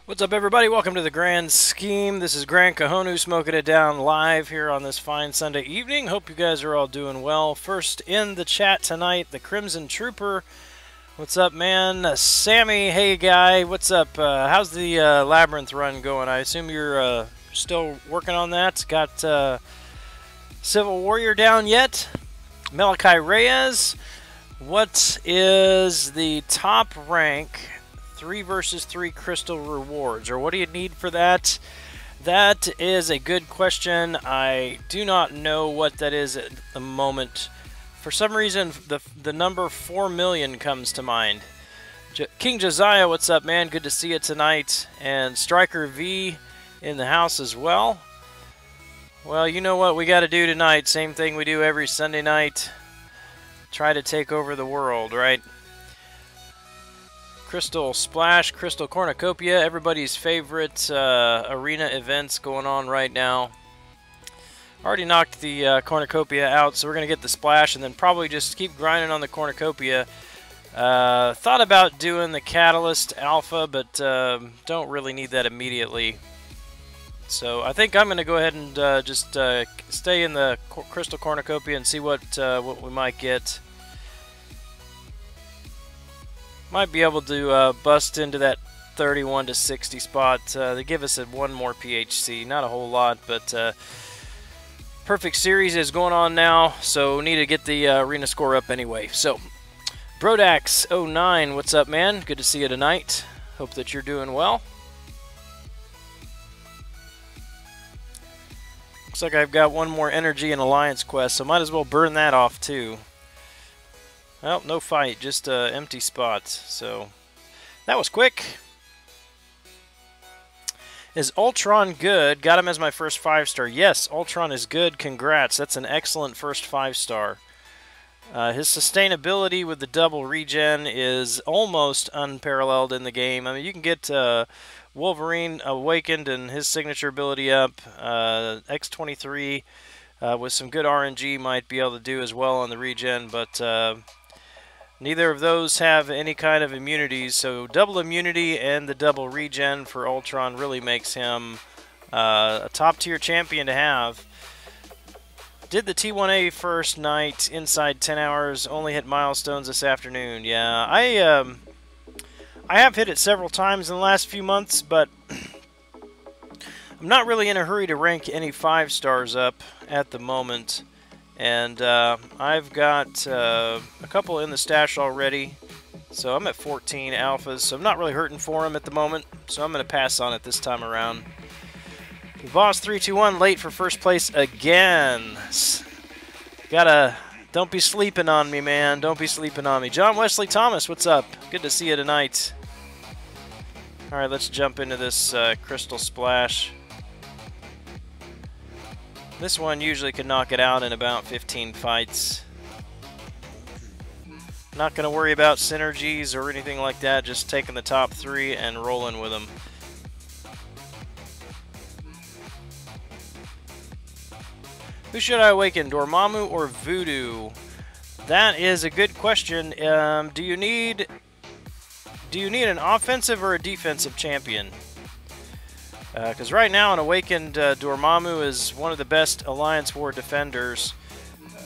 What's up, everybody? Welcome to the Grand Scheme. This is Gran smoking it down live here on this fine Sunday evening. Hope you guys are all doing well. First in the chat tonight, the Crimson Trooper. What's up, man? Sammy, hey guy, what's up? How's the Labyrinth run going? I assume you're still working on that. Got Civil Warrior down yet? Malachi Reyes, what is the top rank 3 versus 3 crystal rewards, or what do you need for that? That is a good question. I do not know what that is at the moment. For some reason, the number 4 million comes to mind. King Josiah, what's up, man? Good to see you tonight. And Striker V in the house as well. Well, you know what we got to do tonight. Same thing we do every Sunday night. Try to take over the world, right? Crystal Splash, Crystal Cornucopia, everybody's favorite arena events going on right now. Already knocked the Cornucopia out, so we're going to get the Splash and then probably just keep grinding on the Cornucopia. Thought about doing the Catalyst Alpha, but don't really need that immediately. So I think I'm going to go ahead and just stay in the Crystal Cornucopia and see what we might get. Might be able to bust into that 31 to 60 spot. They give us one more PHC. Not a whole lot, but Perfect Series is going on now, so need to get the arena score up anyway. So, Brodax09, what's up, man? Good to see you tonight. Hope that you're doing well. Looks like I've got one more energy in Alliance Quest, so might as well burn that off too. Well, no fight, just empty spots. So that was quick. Is Ultron good? Got him as my first 5-star. Yes, Ultron is good. Congrats. That's an excellent first 5-star. His sustainability with the double regen is almost unparalleled in the game. I mean, you can get Wolverine Awakened and his signature ability up. X-23 with some good RNG might be able to do as well on the regen, but neither of those have any kind of immunities, so double immunity and the double regen for Ultron really makes him a top-tier champion to have. Did the T1A first night inside 10 hours, only hit milestones this afternoon. Yeah, I have hit it several times in the last few months, but I'm not really in a hurry to rank any 5-stars up at the moment. And I've got a couple in the stash already, so I'm at 14 alphas, so I'm not really hurting for them at the moment, so I'm going to pass on it this time around. Boss 321 late for first place again. Don't be sleeping on me, man. Don't be sleeping on me. John Wesley Thomas, what's up? Good to see you tonight. All right, let's jump into this Crystal Splash. This one usually can knock it out in about 15 fights. Not going to worry about synergies or anything like that, just taking the top 3 and rolling with them. Who should I awaken, Dormammu or Voodoo? That is a good question. Do you need an offensive or a defensive champion? Because right now, an Awakened Dormammu is one of the best Alliance War defenders.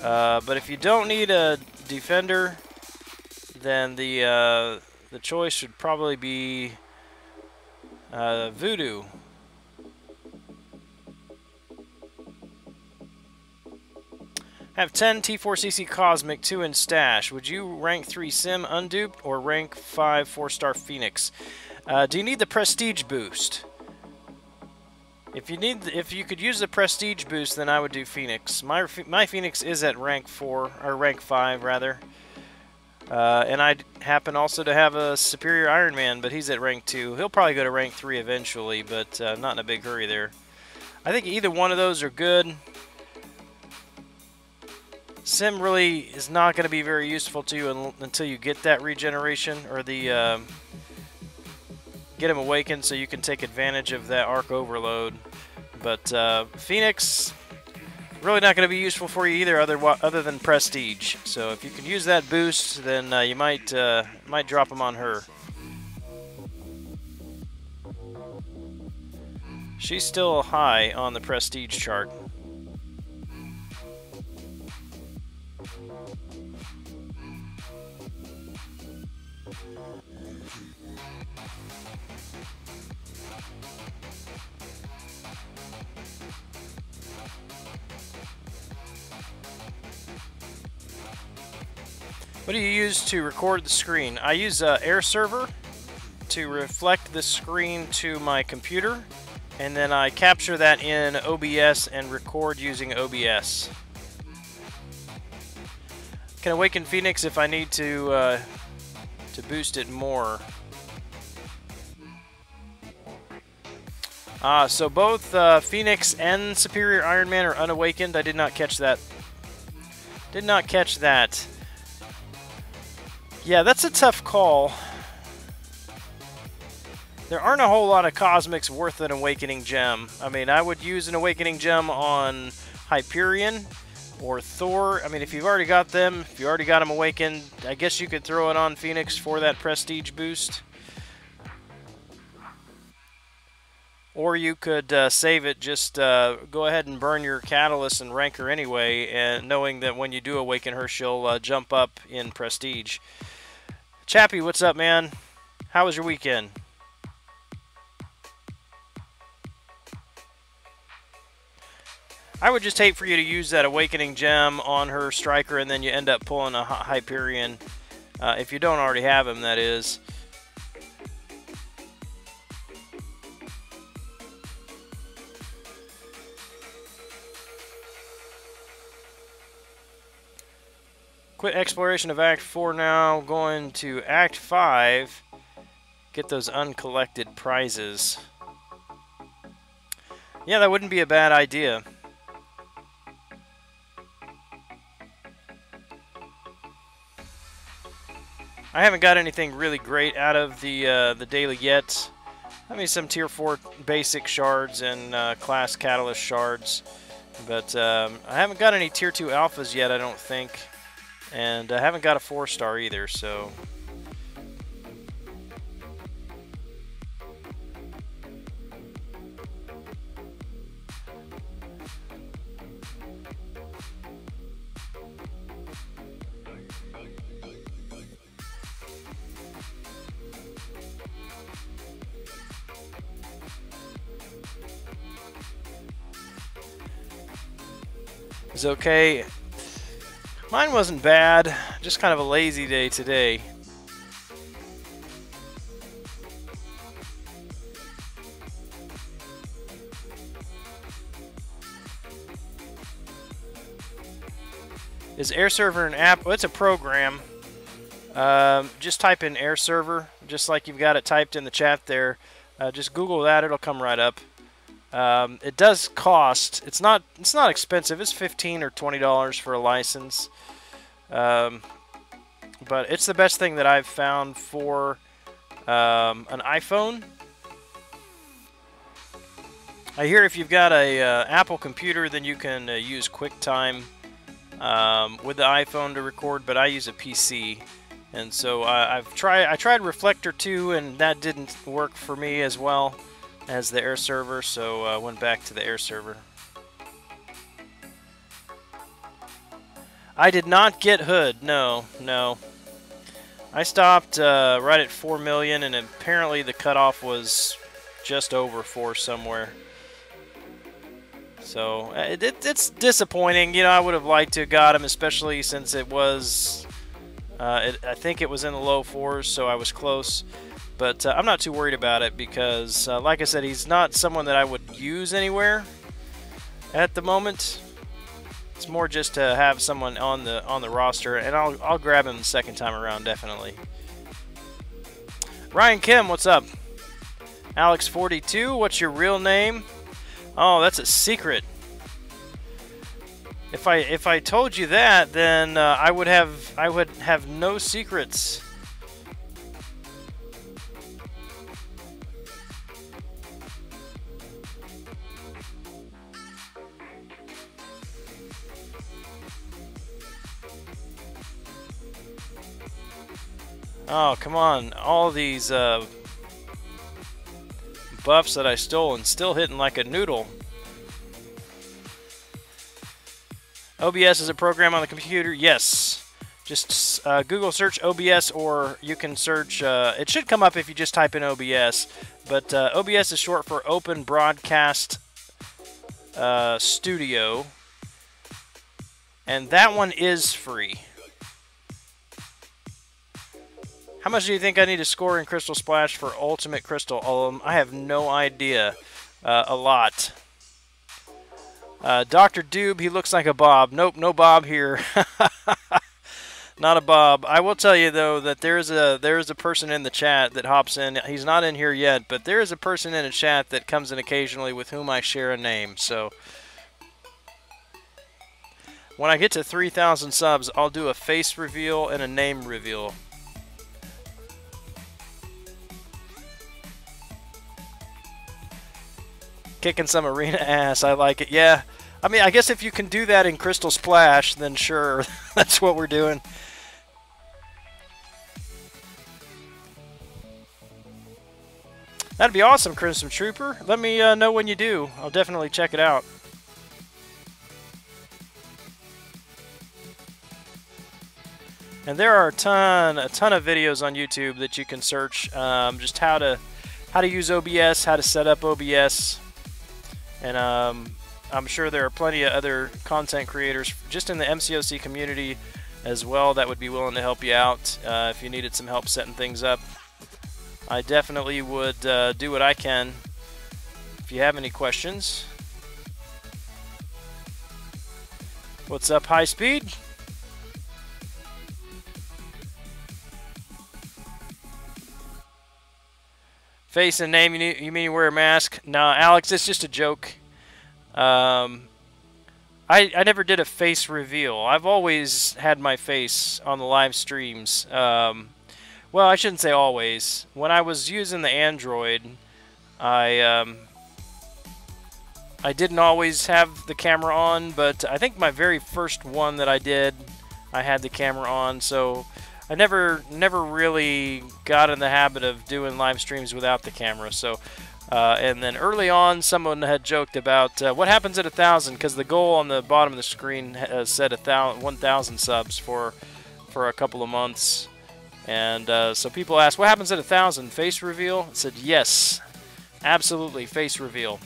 But if you don't need a defender, then the choice should probably be Voodoo. Have 10 T4CC Cosmic, 2 in stash. Would you rank 3 Sim Unduped or rank 5 4-star Phoenix? Do you need the Prestige boost? If you could use the Prestige boost, then I would do Phoenix. My Phoenix is at rank 4, or rank 5 rather. And I happen also to have a Superior Iron Man, but he's at rank 2. He'll probably go to rank 3 eventually, but not in a big hurry there. I think either one of those are good. Sim really is not going to be very useful to you until you get that regeneration, or the get him awakened so you can take advantage of that arc overload. But Phoenix, really not going to be useful for you either, other than Prestige. So if you can use that boost, then you might drop him on her. She's still high on the Prestige chart. What do you use to record the screen? I use Air Server to reflect the screen to my computer, and then I capture that in OBS and record using OBS. Can awaken Phoenix if I need to boost it more. So both Phoenix and Superior Iron Man are unawakened. I did not catch that. Did not catch that. Yeah, that's a tough call. There aren't a whole lot of Cosmics worth an Awakening Gem. I mean, I would use an Awakening Gem on Hyperion or Thor. I mean, if you've already got them, if you already got them awakened, I guess you could throw it on Phoenix for that Prestige boost. Or you could save it, just go ahead and burn your Catalyst and rank her anyway, and knowing that when you do awaken her, she'll jump up in Prestige. Chappie, what's up, man? How was your weekend? I would just hate for you to use that Awakening Gem on her Striker and then you end up pulling a Hyperion. If you don't already have him, that is. Quit exploration of Act 4 now. Going to Act 5. Get those uncollected prizes. Yeah, that wouldn't be a bad idea. I haven't got anything really great out of the daily yet. I mean, some Tier 4 basic shards and class Catalyst shards. But I haven't got any Tier 2 alphas yet, I don't think. And I haven't got a 4-star either, so... It's okay. Mine wasn't bad, just kind of a lazy day today. Is Air Server an app? Well, it's a program. Just type in Air Server, just like you've got it typed in the chat there. Just Google that, it'll come right up. It does cost. It's not expensive. It's $15 or $20 for a license. But it's the best thing that I've found for an iPhone. I hear if you've got a Apple computer, then you can use QuickTime with the iPhone to record, but I use a PC. And so I tried Reflector 2, and that didn't work for me as well as the Air server, so I went back to the Air server. I did not get Hood, no. I stopped right at 4 million, and apparently the cutoff was just over 4 somewhere. So it's disappointing. You know, I would have liked to have got him, especially since it was, I think it was in the low 4s, so I was close. But I'm not too worried about it because, like I said, he's not someone that I would use anywhere at the moment. It's more just to have someone on the roster, and I'll grab him the second time around, definitely. Ryan Kim, what's up? Alex42, what's your real name? Oh, that's a secret. If I told you that, then I would have no secrets. Oh, come on. All these buffs that I stole and still hitting like a noodle. OBS is a program on the computer? Yes. Just Google search OBS, or you can search, it should come up if you just type in OBS, but OBS is short for Open Broadcast Studio, and that one is free. How much do you think I need to score in Crystal Splash for Ultimate Crystal? I have no idea. A lot. Dr. Doob, he looks like a Bob. Nope, no Bob here. Not a Bob. I will tell you, though, that there is a person in the chat that hops in. He's not in here yet, but there is a person in the chat that comes in occasionally with whom I share a name. So when I get to 3,000 subs, I'll do a face reveal and a name reveal. Kicking some arena ass. I like it. Yeah. I mean, I guess if you can do that in Crystal Splash, then sure. That's what we're doing. That'd be awesome, Crimson Trooper. Let me know when you do. I'll definitely check it out. And there are a ton of videos on YouTube that you can search, just how to use OBS, how to set up OBS. And I'm sure there are plenty of other content creators just in the MCOC community as well that would be willing to help you out if you needed some help setting things up. I definitely would do what I can if you have any questions. What's up, High Speed? Face and name, you mean you wear a mask? No, Alex, it's just a joke. I never did a face reveal. I've always had my face on the live streams. Well, I shouldn't say always. When I was using the Android, I didn't always have the camera on, but I think my very first one that I did, I had the camera on, so I never really got in the habit of doing live streams without the camera. So, and then early on, someone had joked about what happens at 1,000, because the goal on the bottom of the screen said 1,000 subs for a couple of months, and so people asked, "What happens at 1,000? Face reveal?" I said, "Yes, absolutely, face reveal."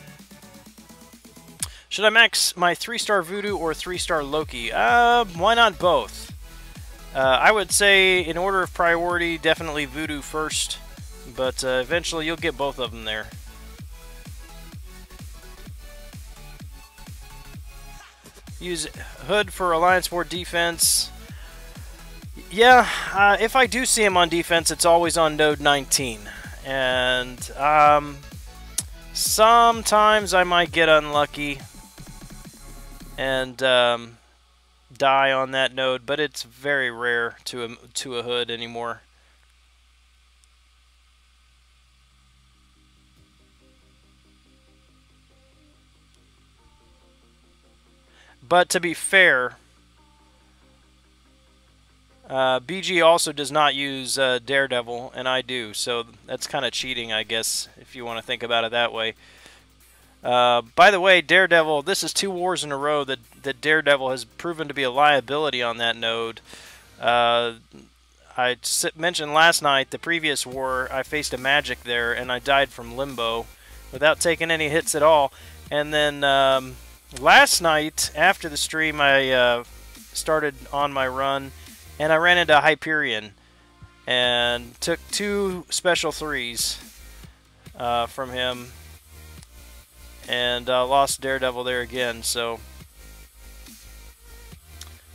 Should I max my 3-star Voodoo or 3-star Loki? Why not both? I would say, in order of priority, definitely Voodoo first, but eventually you'll get both of them there. Use Hood for Alliance War defense. Yeah, if I do see him on defense, it's always on node 19. And sometimes I might get unlucky and die on that node, but it's very rare to a Hood anymore. But to be fair, BG also does not use Daredevil, and I do, so that's kind of cheating, I guess, if you want to think about it that way. By the way, Daredevil, this is 2 wars in a row that Daredevil has proven to be a liability on that node. I mentioned last night, the previous war, I faced a magic there, and I died from Limbo without taking any hits at all. And then last night, after the stream, I started on my run, and I ran into Hyperion and took 2 special 3s from him, and lost Daredevil there again, so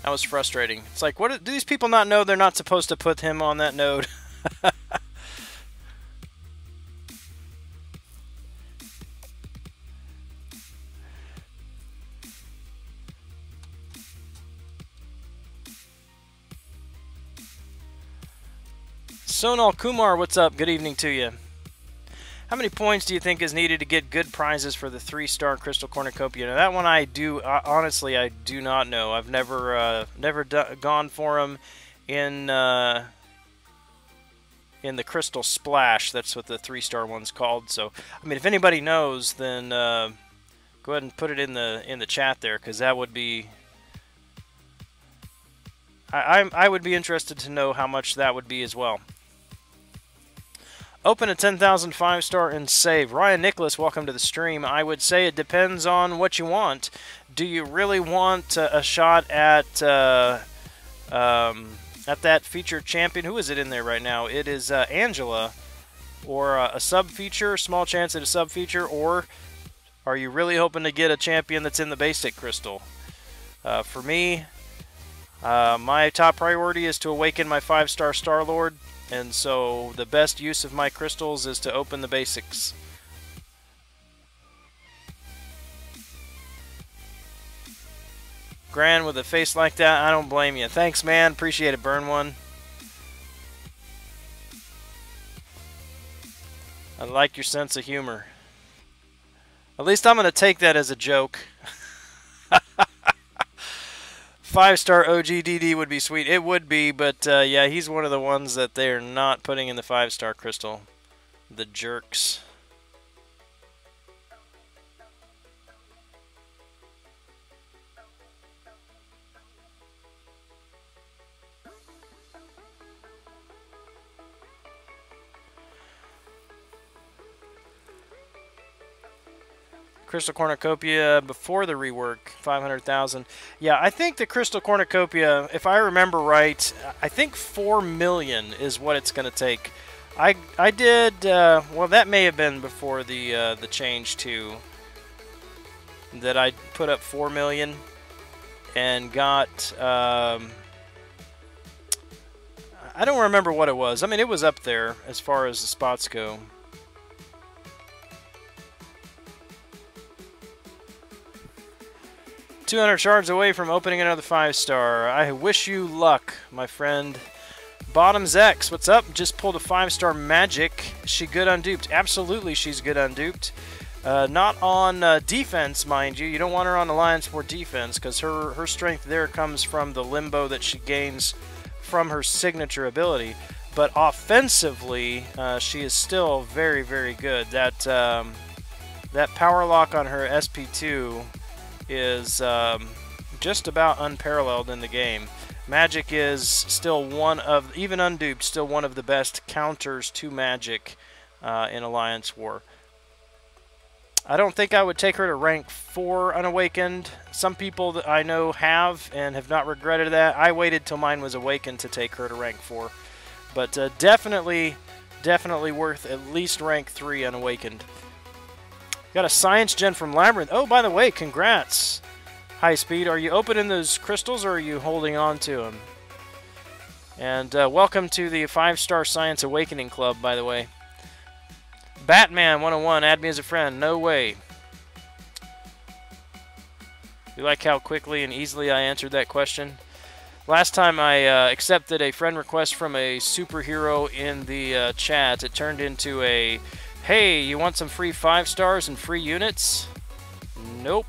that was frustrating. It's like, what do these people not know they're not supposed to put him on that node? Sonal Kumar, what's up? Good evening to you. How many points do you think is needed to get good prizes for the 3-star Crystal Cornucopia? Now, that one I do, honestly, I do not know. I've never gone for them in the Crystal Splash. That's what the 3-star one's called. So, I mean, if anybody knows, then go ahead and put it in the chat there, because that would be... I would be interested to know how much that would be as well. Open a 10,000 5-star and save. Ryan Nicholas, welcome to the stream. I would say it depends on what you want. Do you really want a shot at that featured champion? Who is it in there right now? It is Angela, or a sub-feature, small chance at a sub-feature, or are you really hoping to get a champion that's in the basic crystal? For me, my top priority is to awaken my 5-star Star-Lord. And so the best use of my crystals is to open the basics. Gran with a face like that, I don't blame you. Thanks, man. Appreciate it, Burn One. I like your sense of humor. At least I'm going to take that as a joke. 5-star OGDD would be sweet. It would be, but yeah, he's one of the ones that they're not putting in the 5-star crystal. The jerks. Crystal Cornucopia before the rework, 500,000. Yeah, I think the Crystal Cornucopia, if I remember right, I think 4 million is what it's going to take. I did, well, that may have been before the change too, that I put up 4 million and got, I don't remember what it was. I mean, it was up there as far as the spots go. $200 shards away from opening another 5-star. I wish you luck, my friend. Bottoms X, what's up? Just pulled a 5-star magic. Is she good unduped? Absolutely, she's good unduped. Not on defense, mind you. You don't want her on Alliance for defense, because her strength there comes from the limbo that she gains from her signature ability. But offensively, she is still very, very good. That power lock on her SP2 is just about unparalleled in the game. Magic is still one of, even unduped, still one of the best counters to magic in Alliance War. I don't think I would take her to rank 4 unawakened. Some people that I know have and have not regretted that. I waited till mine was awakened to take her to rank 4. But definitely worth at least rank 3 unawakened. Got a science gen from Labyrinth. Oh, by the way, congrats. High Speed, are you opening those crystals or are you holding on to them? And welcome to the 5-star Science Awakening Club, by the way. Batman 101, add me as a friend. No way. You like how quickly and easily I answered that question? Last time I accepted a friend request from a superhero in the chat, it turned into a, hey, you want some free 5-stars and free units? Nope.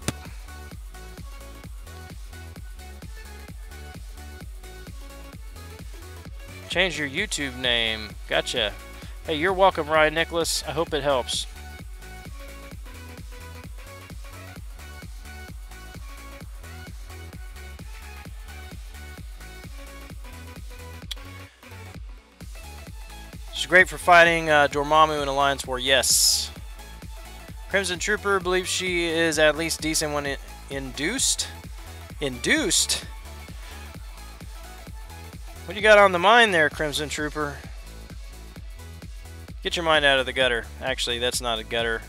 Change your YouTube name. Gotcha. Hey, you're welcome, Ryan Nicholas. I hope it helps. She's great for fighting Dormammu in Alliance War. Yes. Crimson Trooper believes she is at least decent when induced. Induced? What do you got on the mind there, Crimson Trooper? Get your mind out of the gutter. Actually, that's not a gutter.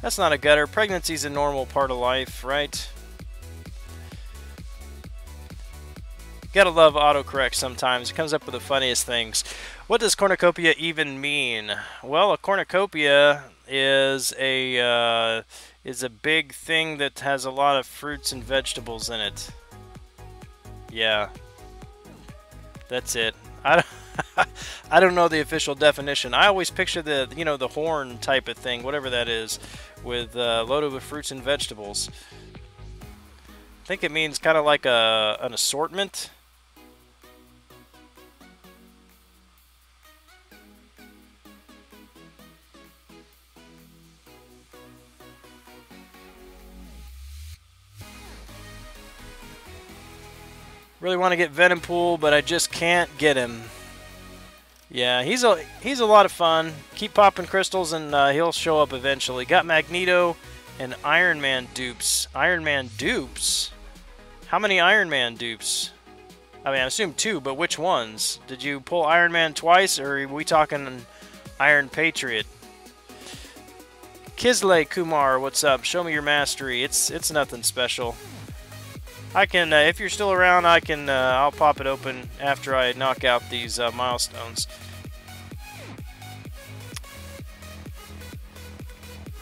That's not a gutter. Pregnancy's a normal part of life, right? Gotta love autocorrect sometimes. It comes up with the funniest things. What does Cornucopia even mean? Well, a cornucopia is a big thing that has a lot of fruits and vegetables in it. Yeah. That's it. I don't know the official definition. I always picture the the horn type of thing, whatever that is, with loaded with fruits and vegetables. I think it means kind of like an assortment. Really want to get Venompool, but I just can't get him. Yeah, he's a lot of fun. Keep popping crystals, and he'll show up eventually. Got Magneto and Iron Man dupes. Iron Man dupes? How many Iron Man dupes? I mean, I assume 2, but which ones? Did you pull Iron Man twice, or are we talking Iron Patriot? Kisley Kumar, what's up? Show me your mastery. It's nothing special. I can, if you're still around, I'll pop it open after I knock out these milestones.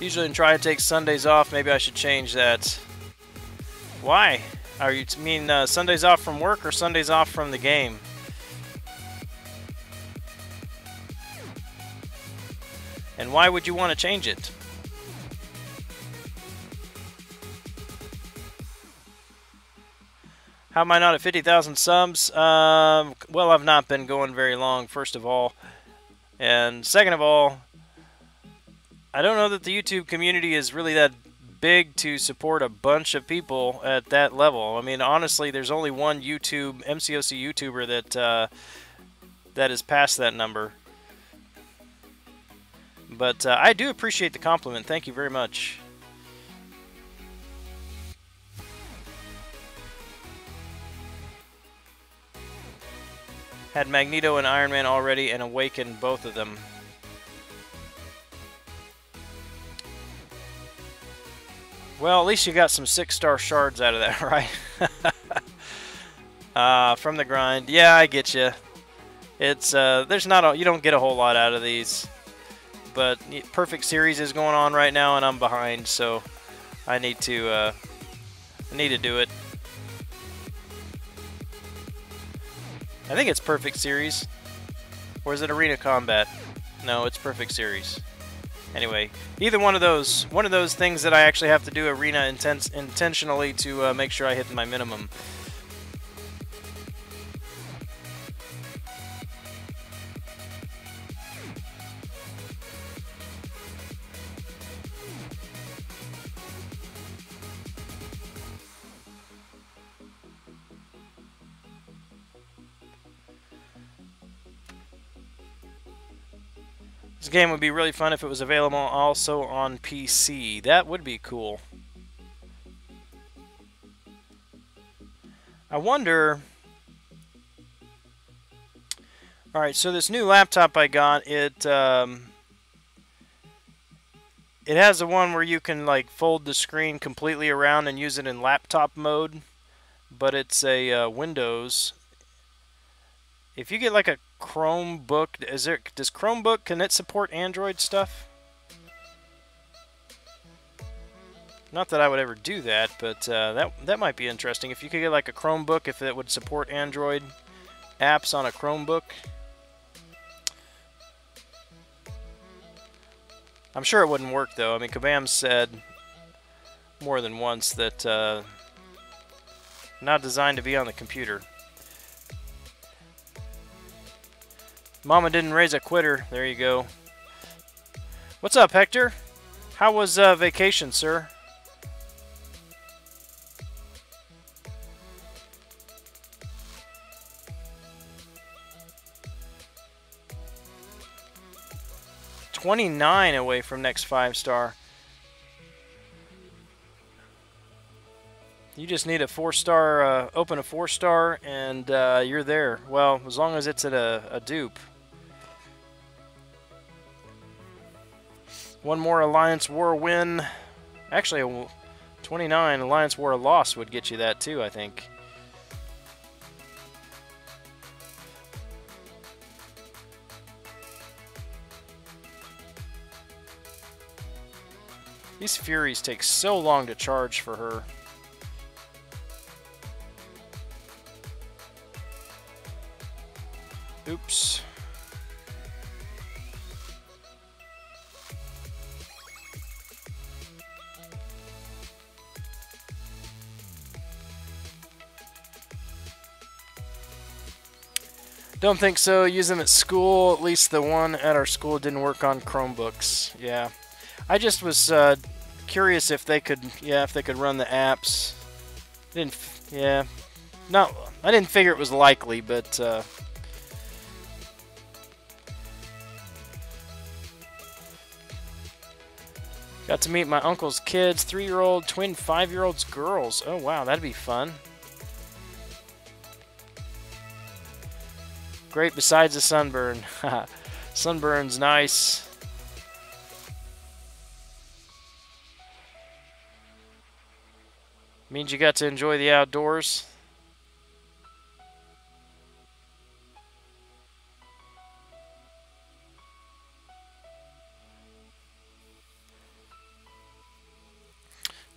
Usually try to take Sundays off. Maybe I should change that. Why? Are you mean Sundays off from work or Sundays off from the game? And why would you want to change it? How am I not at 50,000 subs? Well, I've not been going very long, first of all. And second of all, I don't know that the YouTube community is really that big to support a bunch of people at that level. I mean, honestly, there's only one MCOC YouTuber that is past that number. But I do appreciate the compliment. Thank you very much. Had Magneto and Iron Man already and awakened both of them. Well, at least you got some 6-star shards out of that, right? From the grind. Yeah, I get you. It's there's not you don't get a whole lot out of these. But Perfect Series is going on right now and I'm behind, so I need to do it. I think it's Perfect Series. Or is it Arena Combat? No, it's Perfect Series. Anyway, either one of those things that I actually have to do Arena intentionally to make sure I hit my minimum. This game would be really fun if it was available also on PC. That would be cool. I wonder... Alright, so this new laptop I got, it has the one where you can like fold the screen completely around and use it in laptop mode, but it's a Windows. If you get like a Chromebook, does Chromebook, can it support Android stuff? Not that I would ever do that, but that might be interesting. If you could get like a Chromebook, if it would support Android apps on a Chromebook. I'm sure it wouldn't work though. I mean, Kabam said more than once that not designed to be on the computer. Mama didn't raise a quitter. There you go. What's up, Hector? How was vacation, sir? $29 away from next 5-star. You just need a 4-star, open a 4-star, and you're there. Well, as long as it's at a dupe. One more Alliance War win. Actually, a 29 Alliance War loss would get you that too, I think. These Furies take so long to charge for her. Oops. Don't think so. Use them at school. At least the one at our school didn't work on Chromebooks. Yeah. I just was curious if they could, if they could run the apps. No, I didn't figure it was likely, but got to meet my uncle's kids, 3-year-old, twin 5-year-olds girls. Oh wow, that'd be fun. Great besides the sunburn. Sunburn's nice. Means you got to enjoy the outdoors.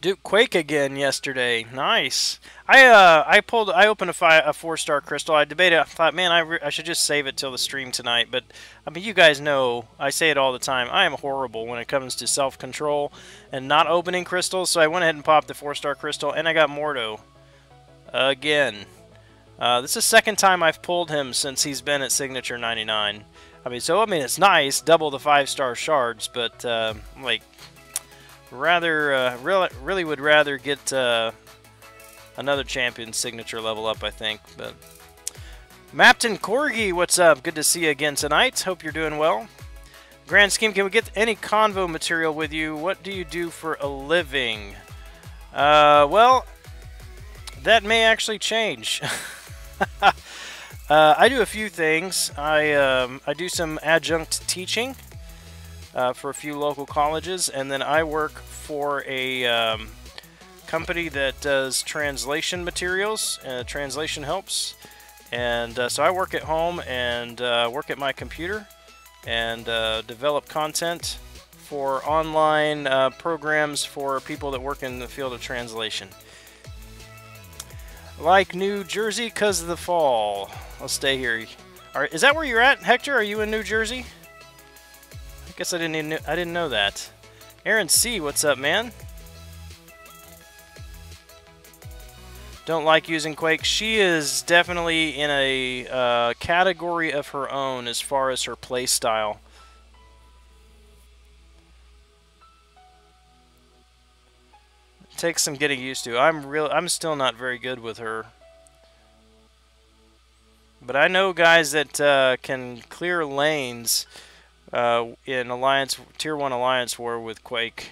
Duke Quake again yesterday. Nice. I opened a 4-star crystal. I debated. I thought, man, I should just save it till the stream tonight. But I mean, you guys know I say it all the time. I am horrible when it comes to self-control and not opening crystals. So I went ahead and popped the 4-star crystal, and I got Mordo again. This is the second time I've pulled him since he's been at Signature 99. I mean, it's nice, double the 5-star shards, but like. Really would rather get another champion signature level up, I think. But Mapton Corgi, what's up? Good to see you again tonight. Hope you're doing well. Grand Scheme, can we get any convo material with you? What do you do for a living? Well, that may actually change. I do a few things. I do some adjunct teaching. For a few local colleges, and then I work for a company that does translation materials, translation helps, and so I work at home and work at my computer and develop content for online programs for people that work in the field of translation. Like New Jersey because of the fall. I'll stay here. Is that where you're at, Hector? Are you in New Jersey? Guess I didn't know that. Aaron C, what's up, man? Don't like using Quake. She is definitely in a category of her own as far as her play style. It takes some getting used to. I'm still not very good with her. But I know guys that can clear lanes in Tier 1 Alliance War with Quake.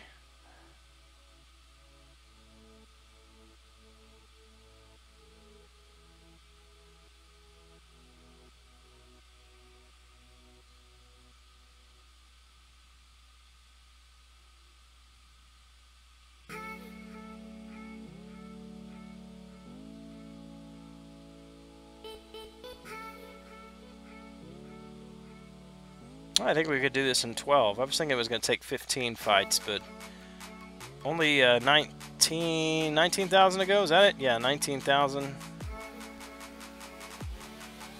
I think we could do this in 12. I was thinking it was going to take 15 fights, but only 19,000 to go. Is that it? Yeah, 19,000.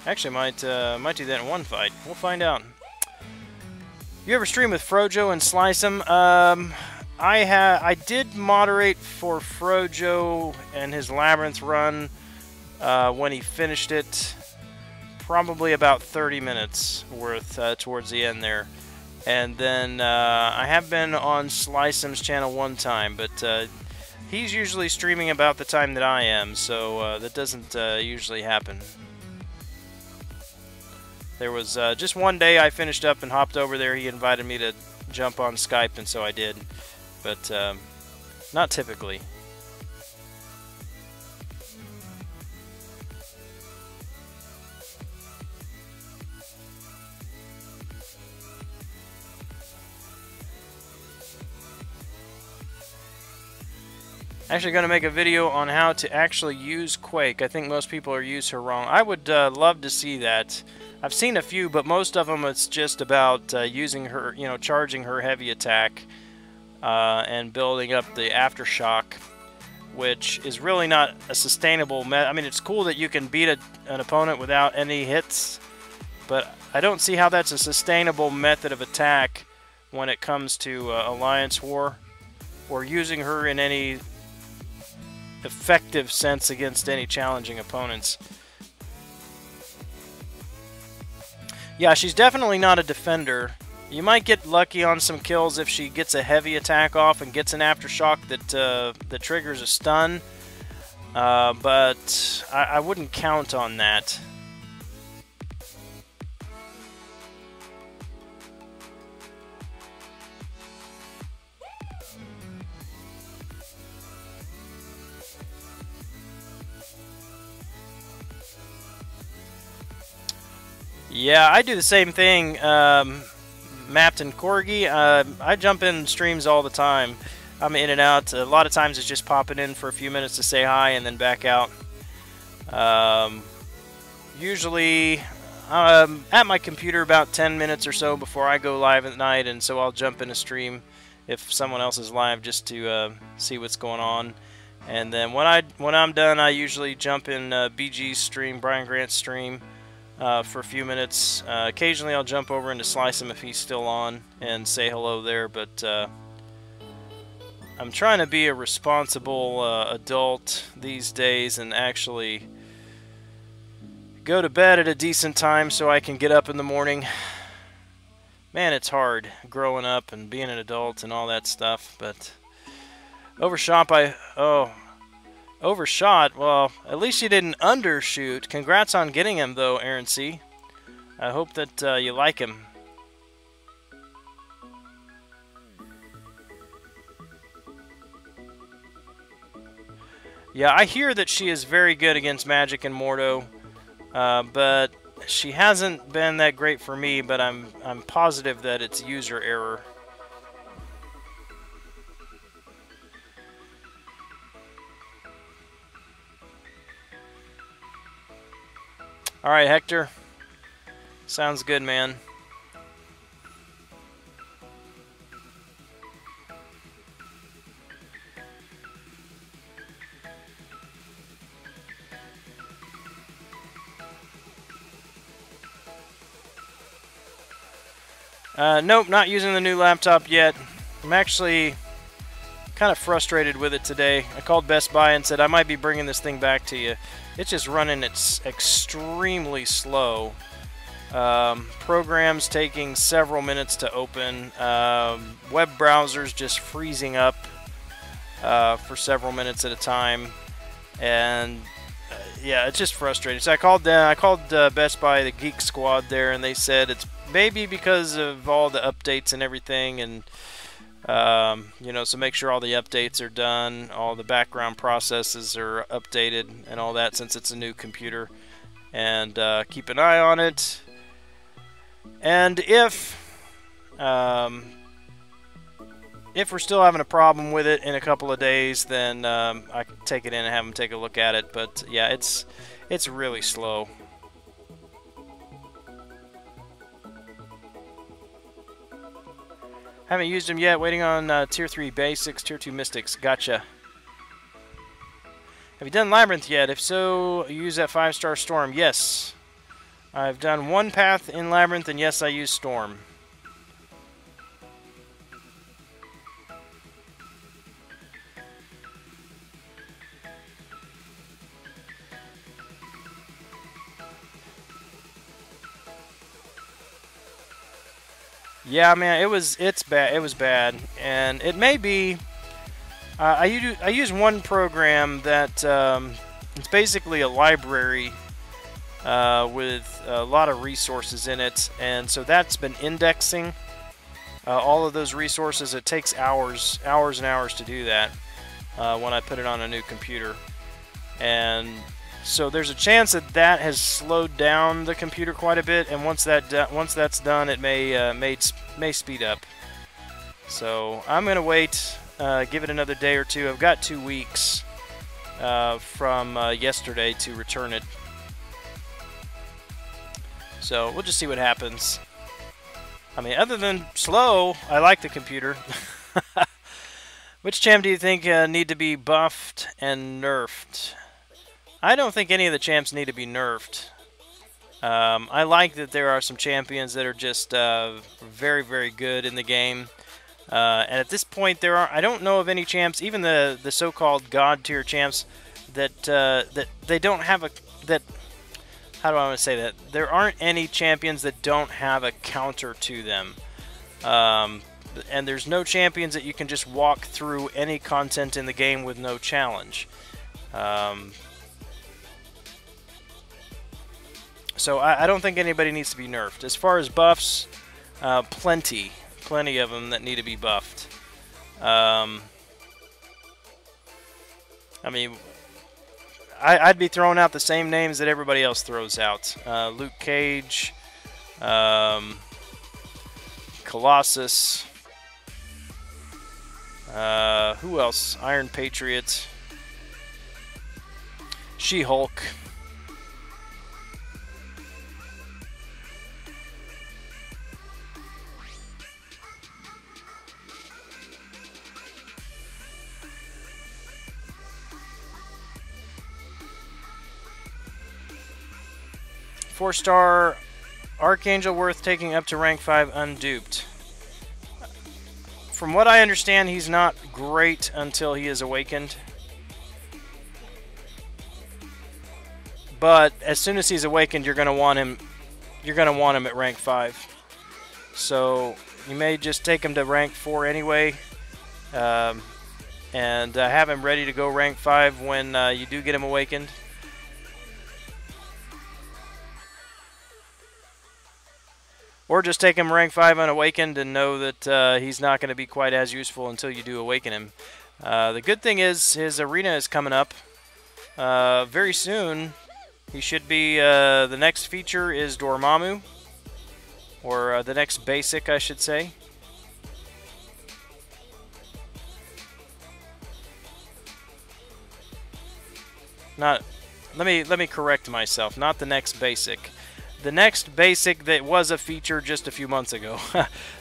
Actually, might do that in one fight. We'll find out. You ever stream with Frojo and Slice 'em? I did moderate for Frojo and his Labyrinth run when he finished it. probably about 30 minutes worth towards the end there. And then I have been on Slice'em's channel one time, but he's usually streaming about the time that I am, so that doesn't usually happen. There was just one day I finished up and hopped over there. He invited me to jump on Skype, and so I did, but not typically. Actually going to make a video on how to actually use Quake. I think most people are using her wrong. I would love to see that. I've seen a few, but most of them it's just about using her, you know, charging her heavy attack and building up the aftershock, which is really not a sustainable I mean, it's cool that you can beat an opponent without any hits, but I don't see how that's a sustainable method of attack when it comes to Alliance War, or using her in any effective sense against any challenging opponents. Yeah, she's definitely not a defender. You might get lucky on some kills if she gets a heavy attack off and gets an aftershock that triggers a stun, but I wouldn't count on that. Yeah, I do the same thing, Mapped and Corgi. I jump in streams all the time. I'm in and out. A lot of times it's just popping in for a few minutes to say hi and then back out. Usually I'm at my computer about 10 minutes or so before I go live at night, and so I'll jump in a stream if someone else is live just to see what's going on. And then when I'm done, I usually jump in BG's stream, Brian Grant's stream, for a few minutes. Occasionally I'll jump over into Slice'em if he's still on and say hello there, but I'm trying to be a responsible adult these days and actually go to bed at a decent time so I can get up in the morning. Man, it's hard growing up and being an adult and all that stuff, but overshot. Well, at least you didn't undershoot. Congrats on getting him, though, Aaron C. I hope that you like him. Yeah, I hear that she is very good against Magic and Mordo, but she hasn't been that great for me, but I'm positive that it's user error. Alright, Hector. Sounds good, man. Nope, not using the new laptop yet. I'm actually kind of frustrated with it today. I called Best Buy and said I might be bringing this thing back to you. It's just running extremely slow. Programs taking several minutes to open. Web browsers just freezing up for several minutes at a time. And yeah, it's just frustrating. So I called Best Buy, the Geek Squad there, and they said it's maybe because of all the updates and everything, and you know, so make sure all the updates are done, all the background processes are updated and all that, since it's a new computer, and keep an eye on it. And if we're still having a problem with it in a couple of days, then I can take it in and have them take a look at it. But yeah, it's really slow. Haven't used them yet. Waiting on Tier 3 Basics, Tier 2 Mystics. Gotcha. Have you done Labyrinth yet? If so, use that 5-star Storm. Yes. I've done one path in Labyrinth, and yes, I use Storm. Yeah, man, it's bad. It was bad, and it may be. I use one program that it's basically a library with a lot of resources in it, and so that's been indexing all of those resources. It takes hours and hours to do that when I put it on a new computer, and so there's a chance that that has slowed down the computer quite a bit, and once that's done, it may speed up. So I'm gonna wait, give it another day or two. I've got 2 weeks from yesterday to return it. So we'll just see what happens. I mean, other than slow, I like the computer. Which champ do you think need to be buffed and nerfed? I don't think any of the champs need to be nerfed. I like that there are some champions that are just very, very good in the game. And at this point, I don't know of any champs, even the so-called god tier champs, that they don't have a how do I want to say that? There aren't any champions that don't have a counter to them. And there's no champions that you can just walk through any content in the game with no challenge. So I don't think anybody needs to be nerfed. As far as buffs, plenty of them that need to be buffed. I mean, I'd be throwing out the same names that everybody else throws out. Luke Cage, Colossus, who else? Iron Patriot, She-Hulk. Four-star Archangel worth taking up to rank 5 unduped. From what I understand, he's not great until he is awakened. But as soon as he's awakened, you're gonna want him. You're gonna want him at rank 5. So you may just take him to rank 4 anyway, and have him ready to go rank 5 when you do get him awakened. Or just take him rank 5 unawakened and know that he's not going to be quite as useful until you do awaken him. The good thing is his arena is coming up very soon. He should be, the next feature is Dormammu. Or the next basic, I should say. Let me correct myself. Not the next basic. The next basic that was a feature just a few months ago.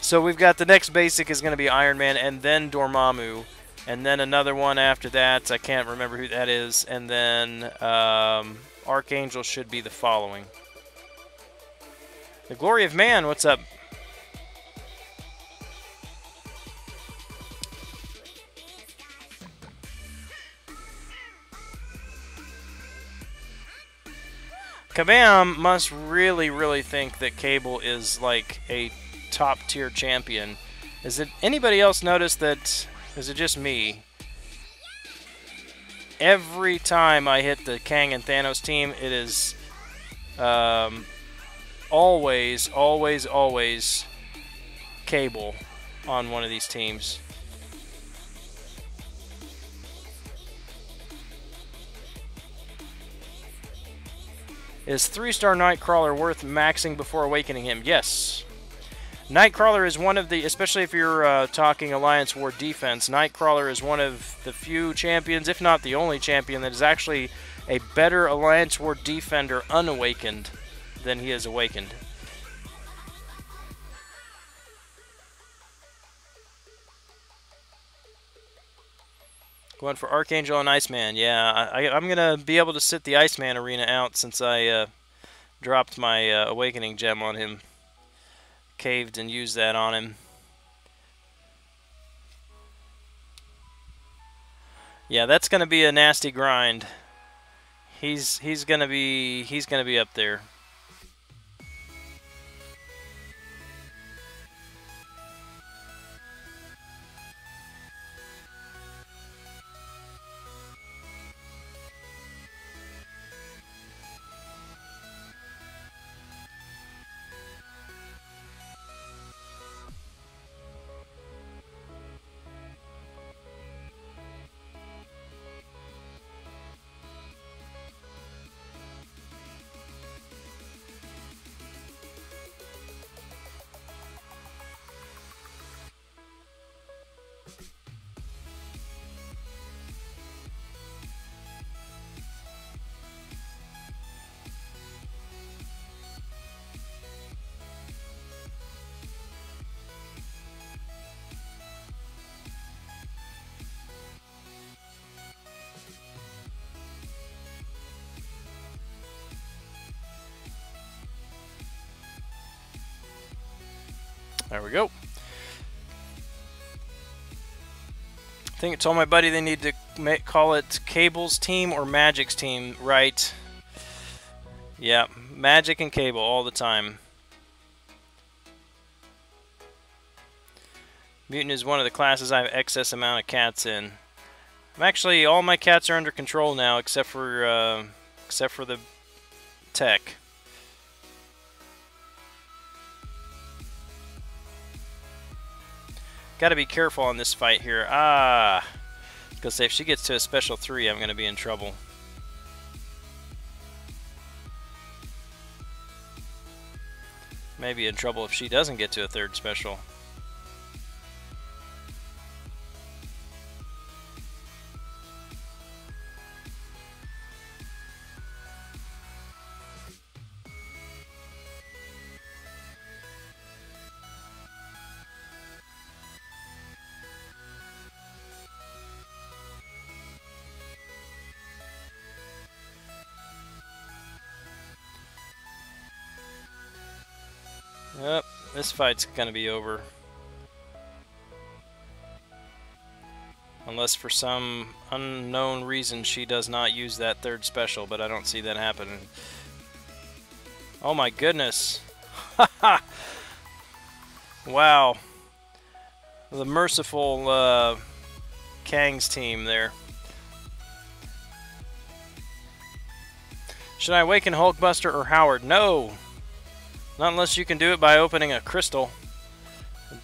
So we've got the next basic is going to be Iron Man, and then Dormammu, and then another one after that. I can't remember who that is, and then Archangel should be the following. The Glory of Man, what's up? Kabam must really, really think that Cable is like a top-tier champion. Is it anybody else notice that? Is it just me? Every time I hit the Kang and Thanos team, it is always, always, always Cable on one of these teams. Is 3-star Nightcrawler worth maxing before awakening him? Yes. Nightcrawler is one of the, especially if you're talking Alliance War defense, Nightcrawler is one of the few champions, if not the only champion, that is actually a better Alliance War defender unawakened than he is awakened. Going for Archangel and Iceman. Yeah, I'm going to be able to sit the Iceman arena out since I dropped my Awakening gem on him. Caved and used that on him. Yeah, that's going to be a nasty grind. He's going to be up there. There we go. I think I told my buddy they need to call it Cable's team or Magic's team, right? Yeah, Magic and Cable all the time. Mutant is one of the classes I have excess amount of cats in. I'm actually, all my cats are under control now, except for the tech. Got to be careful on this fight here. Because if she gets to a special 3, I'm going to be in trouble. Maybe in trouble if she doesn't get to a 3rd special. Yep, this fight's gonna be over. Unless for some unknown reason she does not use that 3rd special, but I don't see that happening. Oh my goodness. Wow. The merciful Kang's team there. Should I awaken Hulkbuster or Howard? No! Not unless you can do it by opening a crystal.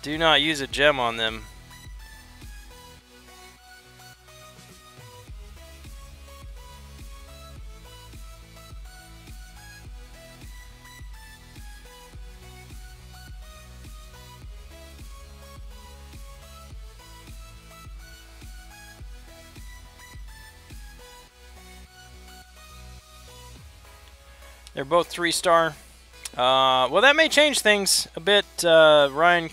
Do not use a gem on them. They're both 3-star. Well, that may change things a bit, Ryan,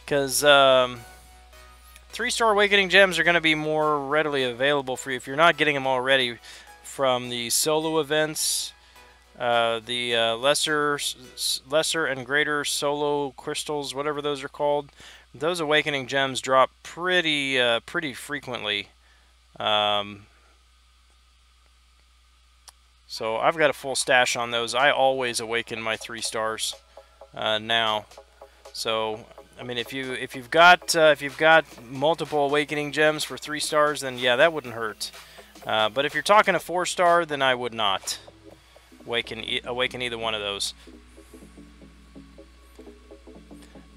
because 3-star Awakening Gems are going to be more readily available for you if you're not getting them already from the solo events, the lesser and greater solo crystals, whatever those are called. Those Awakening Gems drop pretty frequently. So I've got a full stash on those. I always awaken my 3-stars now. So I mean, if you've got multiple Awakening Gems for 3-stars, then yeah, that wouldn't hurt. But if you're talking a 4-star, then I would not awaken either one of those.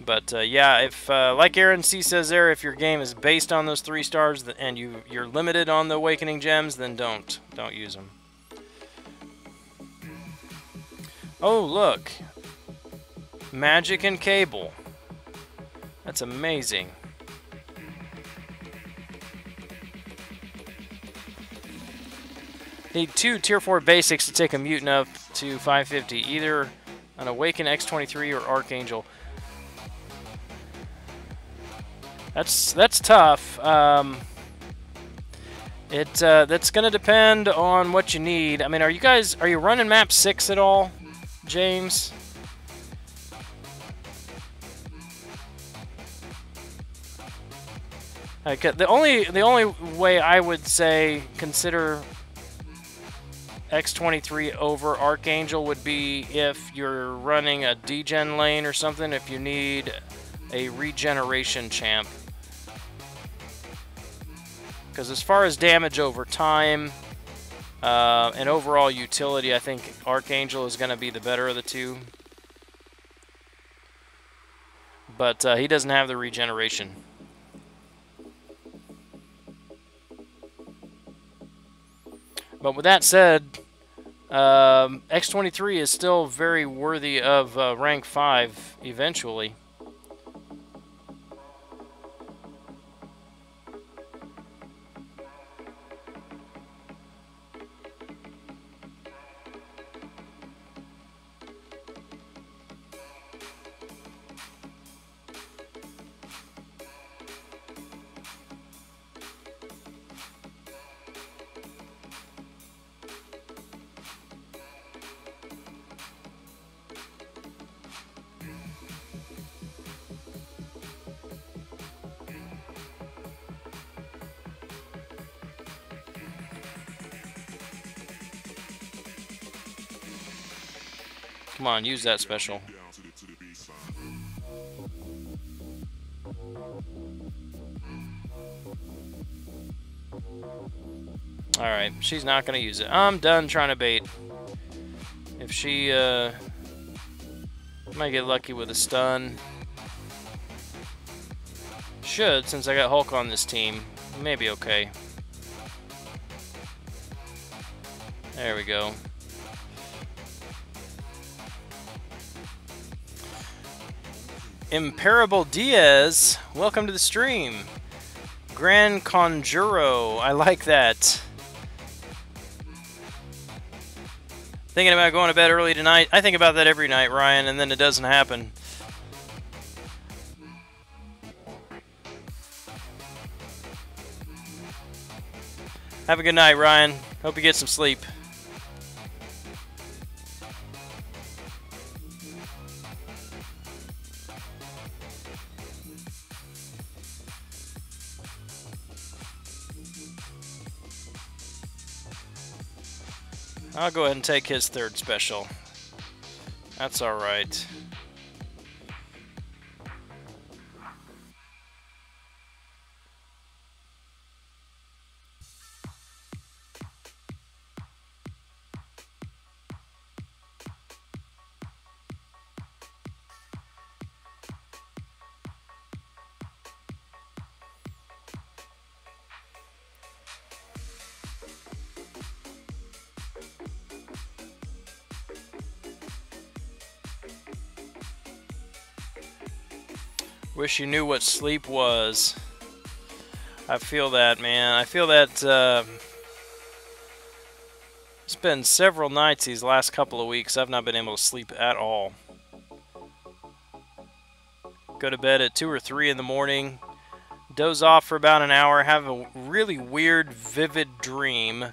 But yeah, if like Aaron C says there, if your game is based on those 3-stars and you're limited on the Awakening Gems, then don't use them. Oh, look. Magic and Cable. That's amazing. Need 2 Tier 4 basics to take a mutant up to 550. Either an Awaken X23 or Archangel. That's tough. That's going to depend on what you need. I mean, are you running map 6 at all? James? Okay, the only way I would say consider X23 over Archangel would be if you're running a degen lane or something, if you need a regeneration champ. Because as far as damage over time and overall utility, I think Archangel is going to be the better of the two. But he doesn't have the regeneration. But with that said, X23 is still very worthy of rank 5 eventually. Come on, use that special. Alright, she's not going to use it. I'm done trying to bait. If she might get lucky with a stun. Should, since I got Hulk on this team. Maybe okay. There we go. Imperable Diaz, welcome to the stream. Gran Conjuro, I like that. Thinking about going to bed early tonight. I think about that every night, Ryan, and then it doesn't happen. Have a good night, Ryan. Hope you get some sleep. I'll go ahead and take his third special. That's all right. Wish you knew what sleep was. I feel that, man. I feel that it's been several nights these last couple of weeks I've not been able to sleep at all. Go to bed at 2 or 3 in the morning, doze off for about an hour, have a really weird, vivid dream,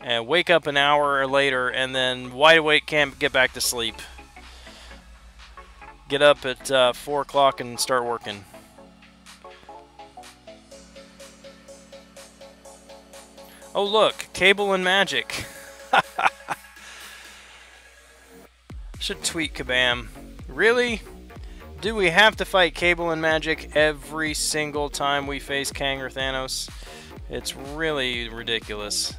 and wake up an hour later, and then wide awake, can't get back to sleep. Get up at 4 o'clock and start working. Oh look, Cable and Magic. Should tweet Kabam. Really? Do we have to fight Cable and Magic every single time we face Kang or Thanos? It's really ridiculous.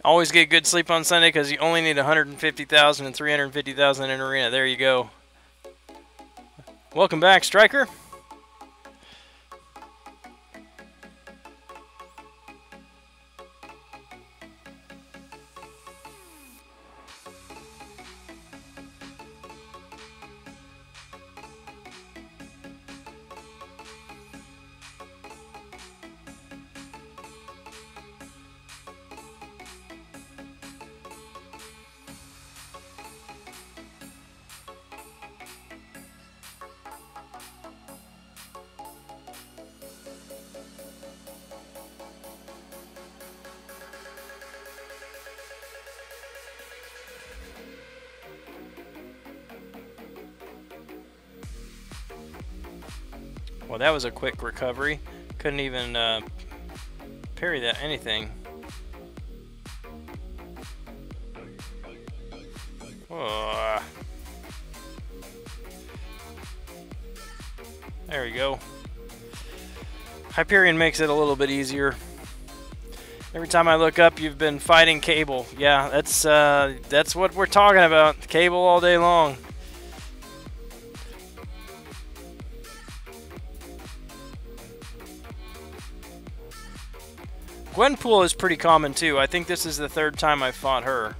Always get good sleep on Sunday because you only need 150,000 and 350,000 in arena. There you go. Welcome back, Striker. Well, that was a quick recovery. Couldn't even parry that anything. Oh. There we go. Hyperion makes it a little bit easier. Every time I look up, you've been fighting Cable. Yeah, that's what we're talking about. Cable all day long. Gwenpool is pretty common too. I think this is the 3rd time I've fought her.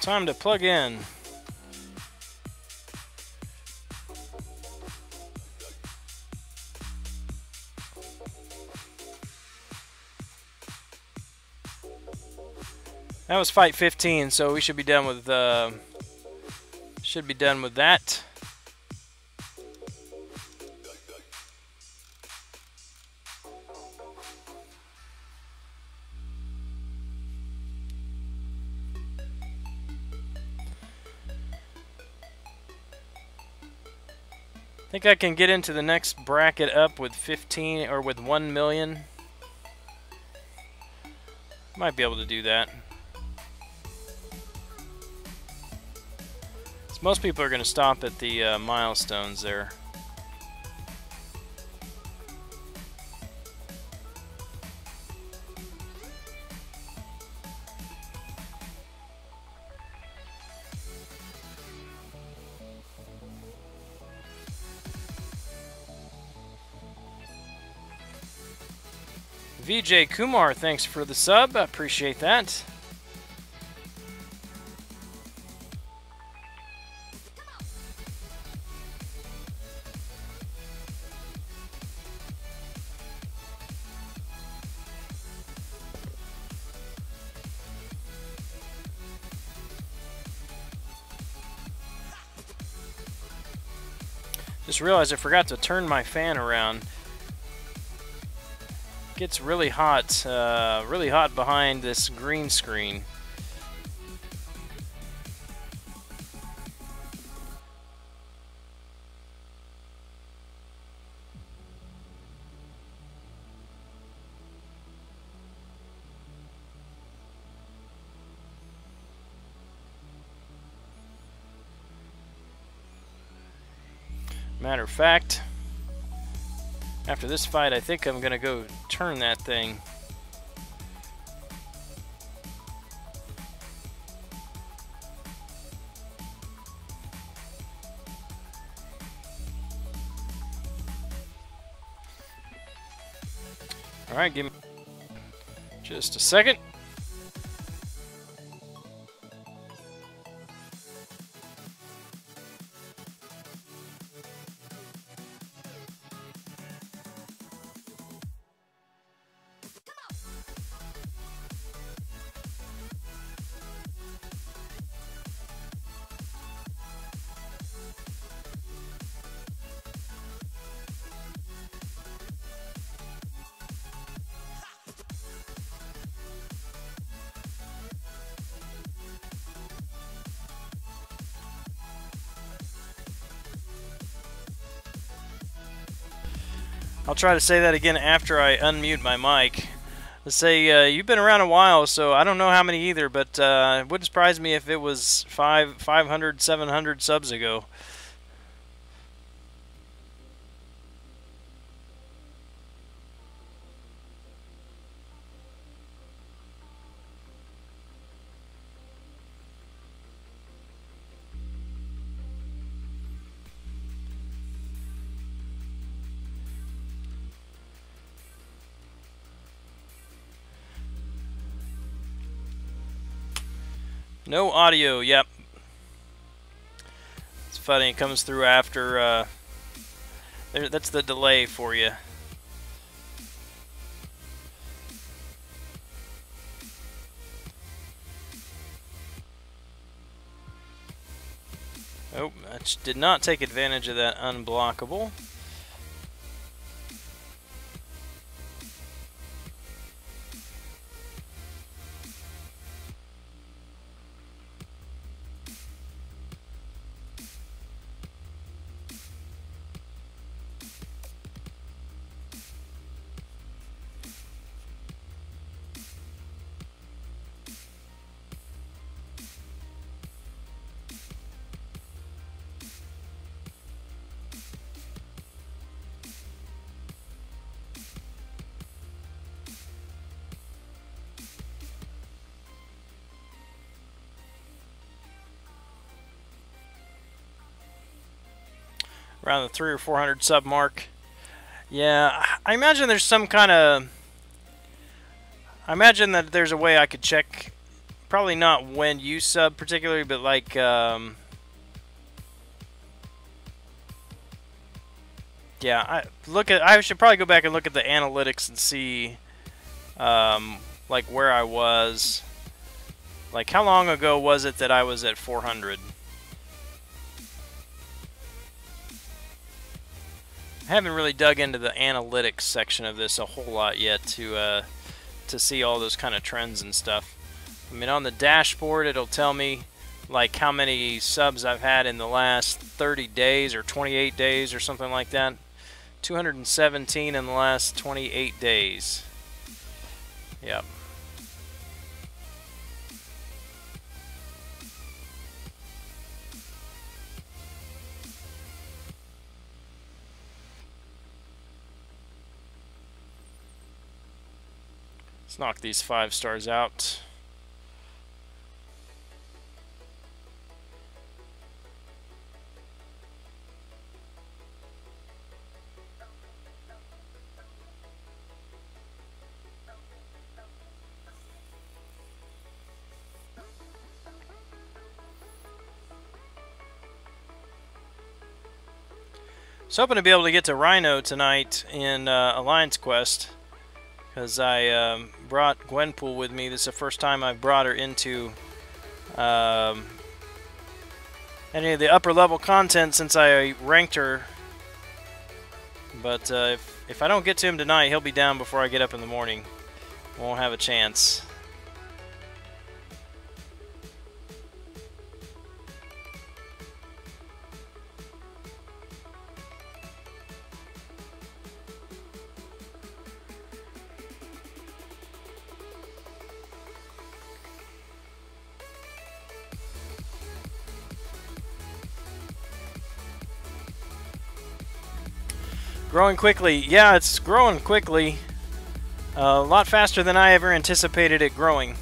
Time to plug in. That was fight 15, so we should be done with that. I think I can get into the next bracket up with 15 or with 1 million. Might be able to do that. So most people are going to stop at the milestones there. VJ Kumar, thanks for the sub. I appreciate that. Just realized I forgot to turn my fan around. Gets really hot behind this green screen. Matter of fact, after this fight, I think I'm gonna go turn that thing. All right, give me just a second. I'll try to say that again after I unmute my mic. Let's say you've been around a while, so I don't know how many either, but it wouldn't surprise me if it was 500, 700 subs ago. No audio, yep. It's funny, it comes through after, that's the delay for you. Oh, I did not take advantage of that unblockable. Around the 300 or 400 sub mark. Yeah, I imagine there's some kind of... I imagine that there's a way I could check probably not when you sub particularly, but like yeah, I should probably go back and look at the analytics and see like where I was. Like how long ago was it that I was at 400? I haven't really dug into the analytics section of this a whole lot yet to see all those kind of trends and stuff. I mean, on the dashboard, it'll tell me like how many subs I've had in the last 30 days or 28 days or something like that. 217 in the last 28 days. Yep. Let's knock these 5 stars out. I was hoping to be able to get to Rhino tonight in Alliance Quest, because I brought Gwenpool with me. This is the first time I've brought her into any of the upper level content since I ranked her. But if I don't get to him tonight, he'll be down before I get up in the morning. Won't have a chance. Growing quickly. Yeah, it's growing quickly. A lot faster than I ever anticipated it growing.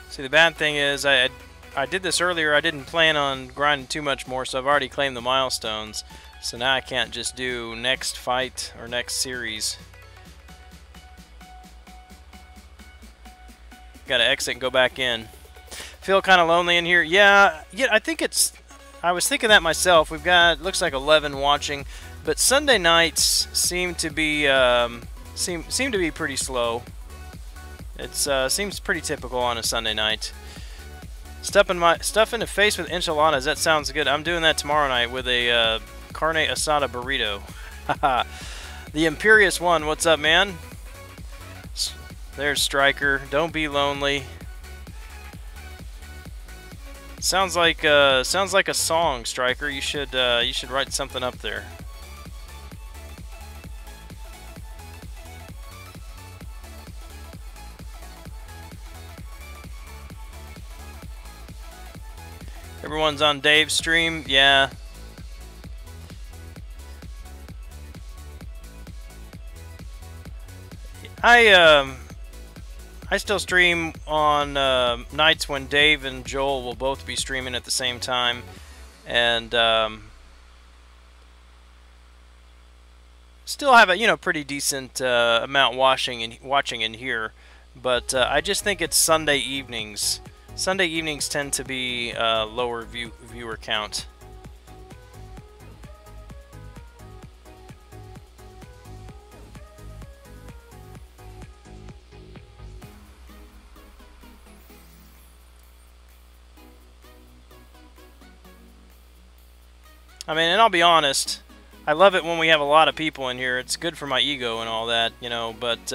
See, the bad thing is I did this earlier. I didn't plan on grinding too much more, so I've already claimed the milestones. So now I can't just do next fight or next series. Got to exit and go back in. Feel kind of lonely in here. Yeah, I think it's... I was thinking that myself. We've got, looks like 11 watching, but Sunday nights seem to be seem to be pretty slow. It seems pretty typical on a Sunday night. Stuff in the face with enchiladas. That sounds good. I'm doing that tomorrow night with a carne asada burrito. The Imperious One. What's up, man? There's Striker. Don't be lonely. Sounds like a song, Striker. You should write something up there. Everyone's on Dave's stream, yeah. I still stream on nights when Dave and Joel will both be streaming at the same time, and still have a pretty decent amount watching in here, but I just think it's Sunday evenings. Sunday evenings tend to be lower viewer count. I mean, and I'll be honest, I love it when we have a lot of people in here. It's good for my ego and all that, but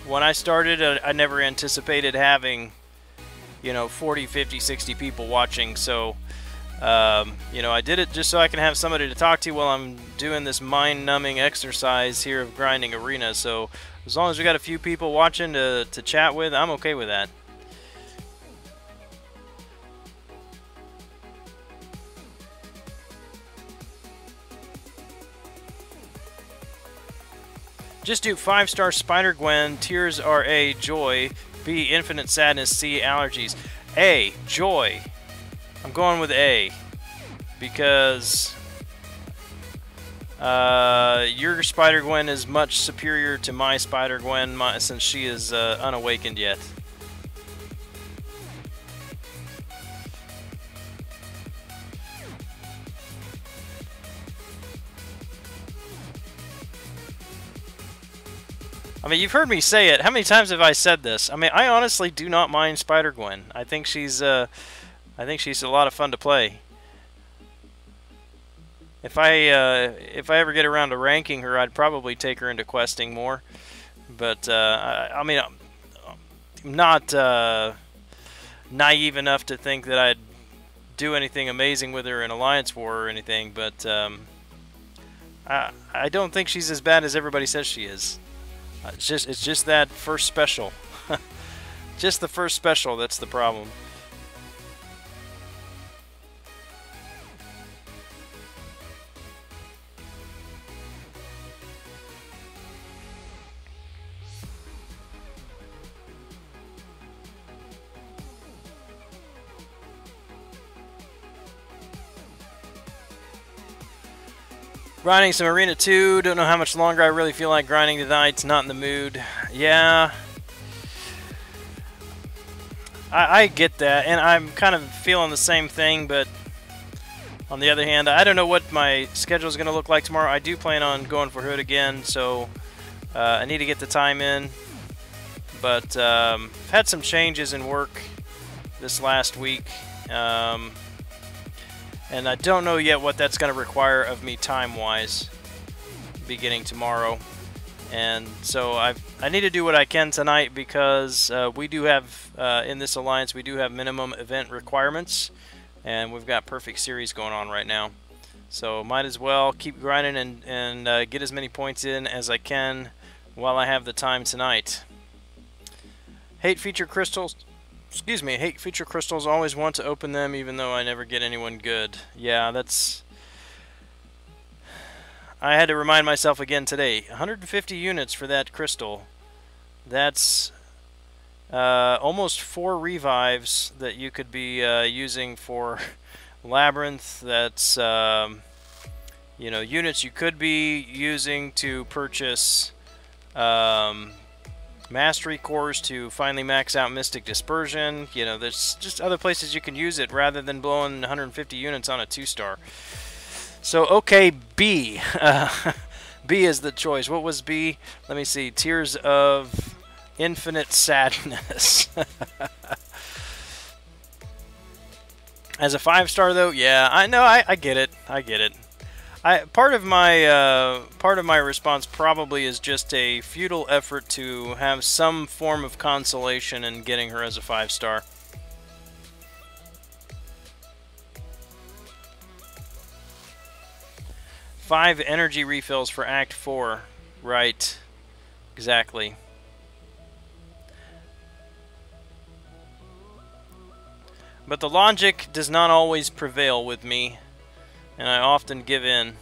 when I started, I never anticipated having you know, 40, 50, 60 people watching. So, you know, I did it just so I can have somebody to talk to while I'm doing this mind-numbing exercise here of grinding arena. So as long as we got a few people watching to chat with, I'm okay with that. Just do 5-star Spider-Gwen, Tears are A, Joy, B, Infinite Sadness, C, Allergies. A, Joy. I'm going with A, because your Spider-Gwen is much superior to my Spider-Gwen, since she is unawakened yet. I mean, you've heard me say it. How many times have I said this? I mean, I honestly do not mind Spider-Gwen. I think she's a lot of fun to play. If I ever get around to ranking her, I'd probably take her into questing more. But I mean, I'm not naive enough to think that I'd do anything amazing with her in Alliance War or anything. But I don't think she's as bad as everybody says she is. It's just that first special. Just the first special that's the problem. Grinding some Arena 2. Don't know how much longer I really feel like grinding tonight. Not in the mood. Yeah. I get that, and I'm kind of feeling the same thing, but on the other hand, I don't know what my schedule is going to look like tomorrow. I do plan on going for Hood again, so I need to get the time in. But I've had some changes in work this last week. And I don't know yet what that's going to require of me time-wise beginning tomorrow. And so I need to do what I can tonight, because we do have, in this alliance, we do have minimum event requirements. And we've got Perfect Series going on right now. So might as well keep grinding and get as many points in as I can while I have the time tonight. Hate feature crystals. Excuse me, hate feature crystals, always want to open them even though I never get anyone good. Yeah, that's... I had to remind myself again today. 150 units for that crystal. That's almost 4 revives that you could be using for Labyrinth. That's, you know, units you could be using to purchase... Mastery cores to finally max out Mystic Dispersion. You know, there's just other places you can use it rather than blowing 150 units on a 2-star. So, okay, B. B is the choice. What was B? Let me see. Tears of Infinite Sadness. As a 5-star, though, yeah, I know, I get it. I get it. Part of my response probably is just a futile effort to have some form of consolation in getting her as a 5-star. Five energy refills for Act 4. Right. Exactly. But the logic does not always prevail with me, and I often give in.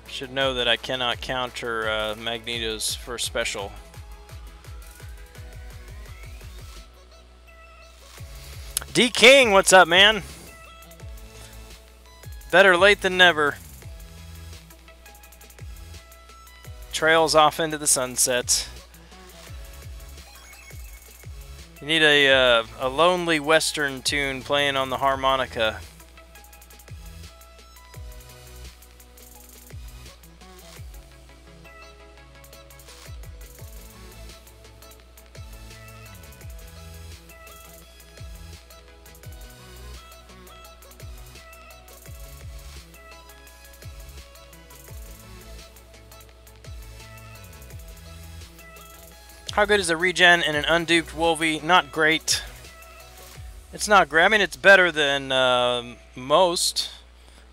Should know that I cannot counter Magneto's first special. D King, what's up, man? Better late than never. Trails off into the sunset. You need a lonely western tune playing on the harmonica. How good is the regen in an unduped Wolvie? Not great. It's not great. I mean, it's better than most,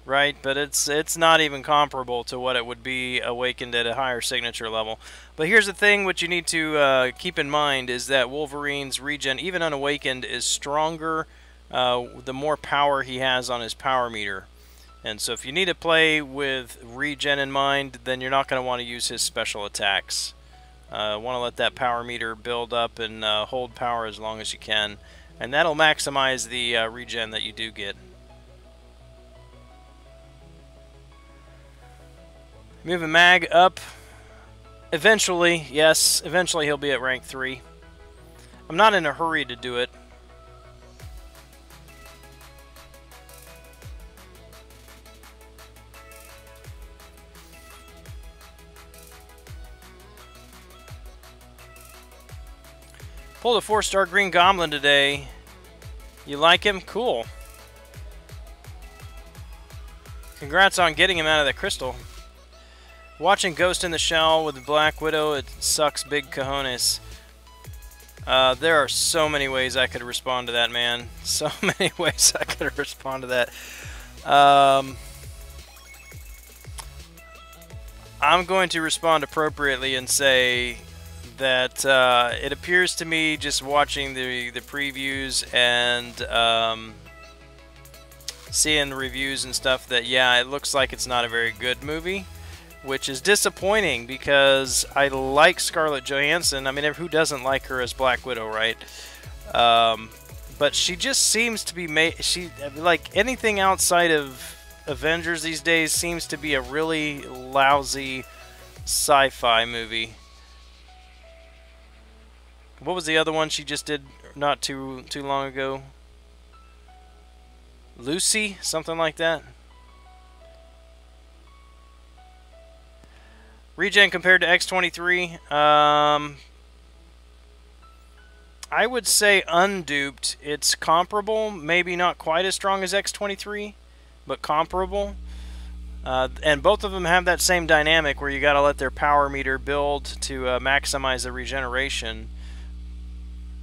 right? But it's not even comparable to what it would be awakened at a higher signature level. But here's the thing: what you need to keep in mind is that Wolverine's regen, even unawakened, is stronger the more power he has on his power meter. And so if you need to play with regen in mind, then you're not going to want to use his special attacks. Want to let that power meter build up and hold power as long as you can. And that'll maximize the regen that you do get. Moving Mag up. Eventually, yes, eventually he'll be at rank 3. I'm not in a hurry to do it. Pulled a 4-star Green Goblin today. You like him? Cool. Congrats on getting him out of the crystal. Watching Ghost in the Shell with the Black Widow, it sucks big cojones. There are so many ways I could respond to that, man. So many ways I could respond to that. I'm going to respond appropriately and say that it appears to me, just watching the previews and seeing the reviews and stuff, that yeah, it looks like it's not a very good movie, which is disappointing because I like Scarlett Johansson. I mean, who doesn't like her as Black Widow, right? But she just seems to be like anything outside of Avengers these days seems to be a really lousy sci-fi movie. What was the other one she just did not too long ago? Lucy? Something like that? Regen compared to X-23. I would say unduped. It's comparable. Maybe not quite as strong as X-23, but comparable. And both of them have that same dynamic where you got to let their power meter build to maximize the regeneration.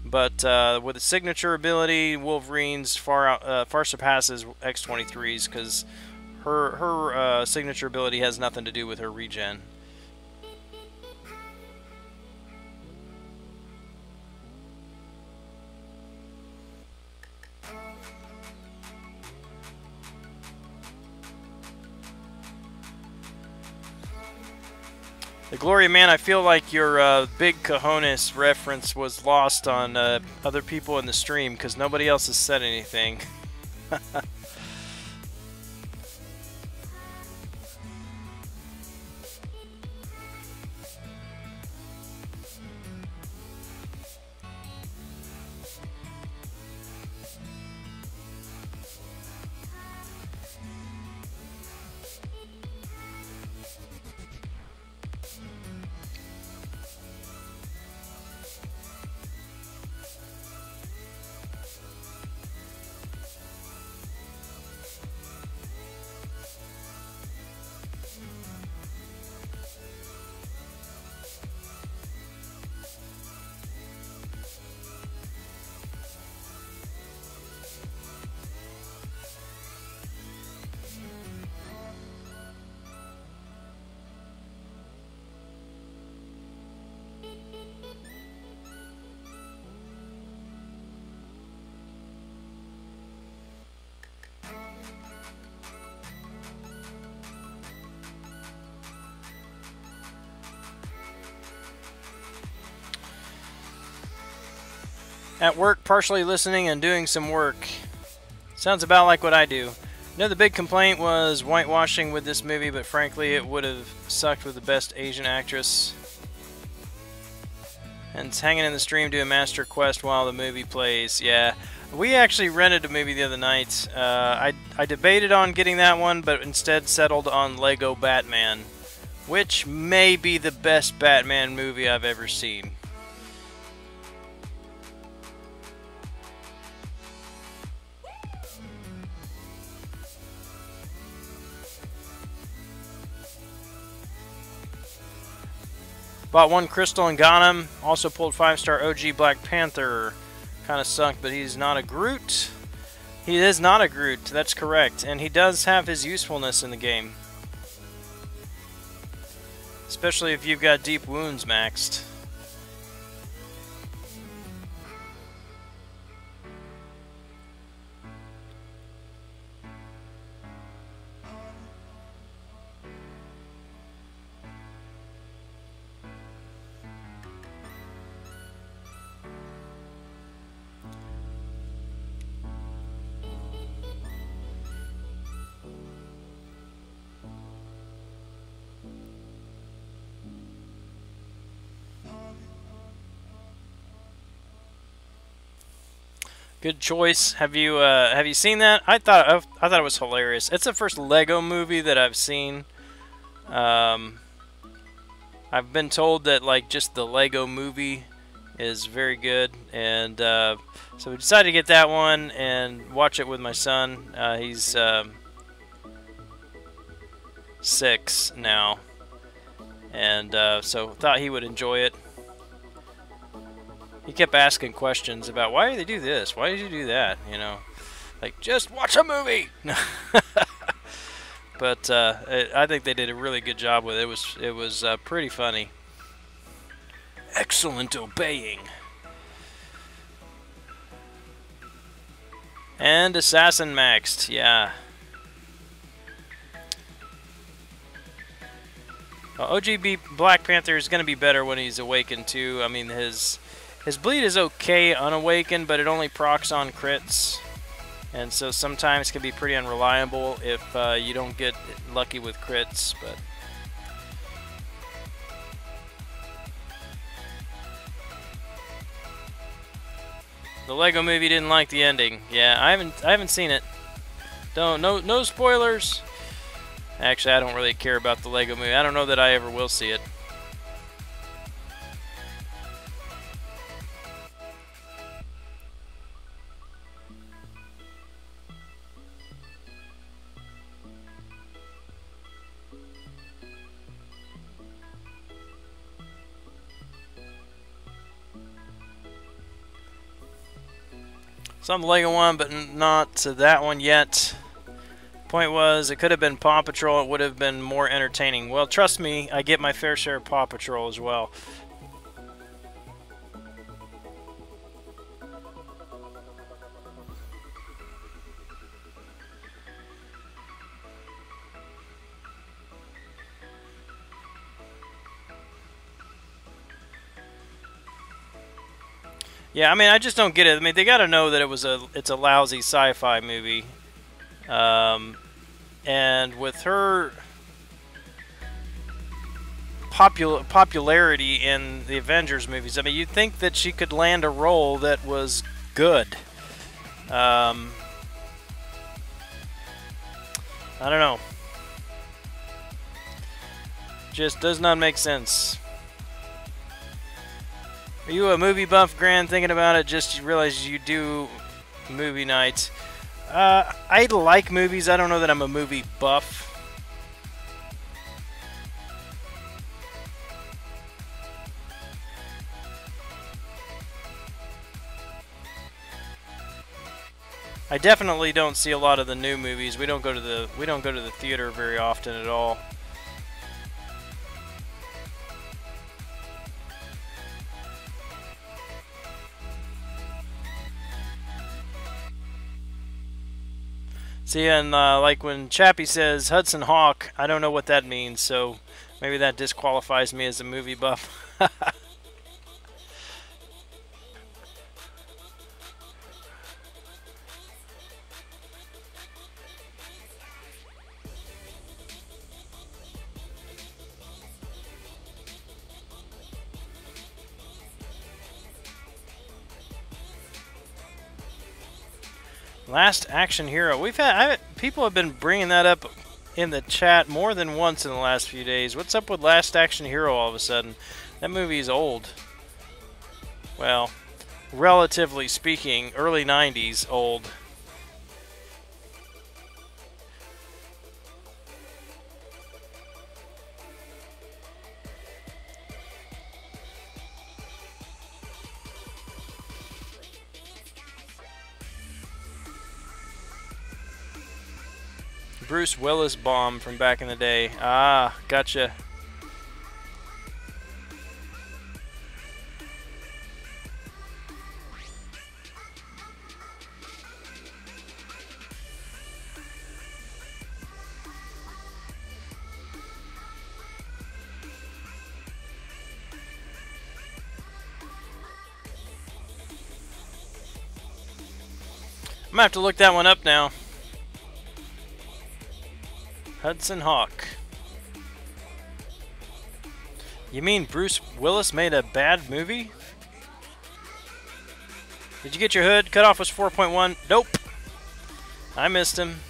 But with a signature ability, Wolverine's far surpasses X-23's because her signature ability has nothing to do with her regen. The Glory Man, I feel like your big cojones reference was lost on other people in the stream because nobody else has said anything. At work, partially listening and doing some work. Sounds about like what I do. Another big complaint was whitewashing with this movie, but frankly it would have sucked with the best Asian actress. And it's hanging in the stream doing Master Quest while the movie plays. Yeah, we actually rented a movie the other night. I debated on getting that one, but instead settled on Lego Batman, which may be the best Batman movie I've ever seen. Bought one crystal and got him. Also pulled 5-star OG Black Panther. Kind of sunk, but he's not a Groot. He is not a Groot, that's correct. And he does have his usefulness in the game. Especially if you've got deep wounds maxed. Good choice. Have you seen that? I thought it was hilarious. It's the first Lego movie that I've seen. I've been told that like just the Lego movie is very good, and so we decided to get that one and watch it with my son. He's 6 now, and so thought he would enjoy it. He kept asking questions about why do they do this? Why did you do that? You know, like just watch a movie. But I think they did a really good job with it. It was pretty funny. Excellent obeying. And Assassin maxed, yeah. OGB Black Panther is going to be better when he's awakened too. I mean, his bleed is okay unawakened, but it only procs on crits. And so sometimes can be pretty unreliable if you don't get lucky with crits. But the Lego Movie didn't like the ending. Yeah, I haven't seen it. No spoilers. Actually, I don't really care about the Lego Movie. I don't know that I ever will see it. Some Lego one, but not to that one yet. Point was, it could have been Paw Patrol. It would have been more entertaining. Well, trust me, I get my fair share of Paw Patrol as well. Yeah, I mean, I just don't get it. I mean, they got to know that it's a lousy sci-fi movie, and with her popularity in the Avengers movies, I mean, you'd think that she could land a role that was good. I don't know. Just does not make sense. Are you a movie buff, Gran? Thinking about it, just realize you do movie nights. I like movies. I don't know that I'm a movie buff. I definitely don't see a lot of the new movies. We don't go to the theater very often at all. See, and like when Chappie says Hudson Hawk, I don't know what that means, so maybe that disqualifies me as a movie buff. Last Action Hero. People have been bringing that up in the chat more than once in the last few days. What's up with Last Action Hero all of a sudden? That movie's old. Well, relatively speaking, early 90s old. Bruce Willis bomb from back in the day. Ah, gotcha. I'm gonna have to look that one up now. Hudson Hawk. You mean Bruce Willis made a bad movie? Did you get your hood? Cutoff was 4.1. Nope. I missed him.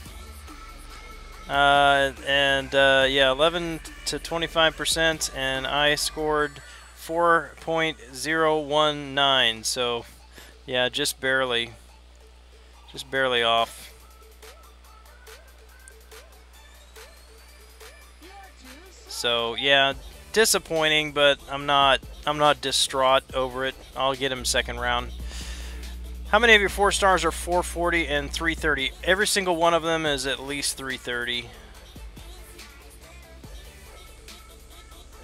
Yeah, 11 to 25%, and I scored 4.019. So, yeah, just barely off. So yeah, disappointing, but I'm not distraught over it. I'll get him second round. How many of your 4 stars are 440 and 330? Every single one of them is at least 330.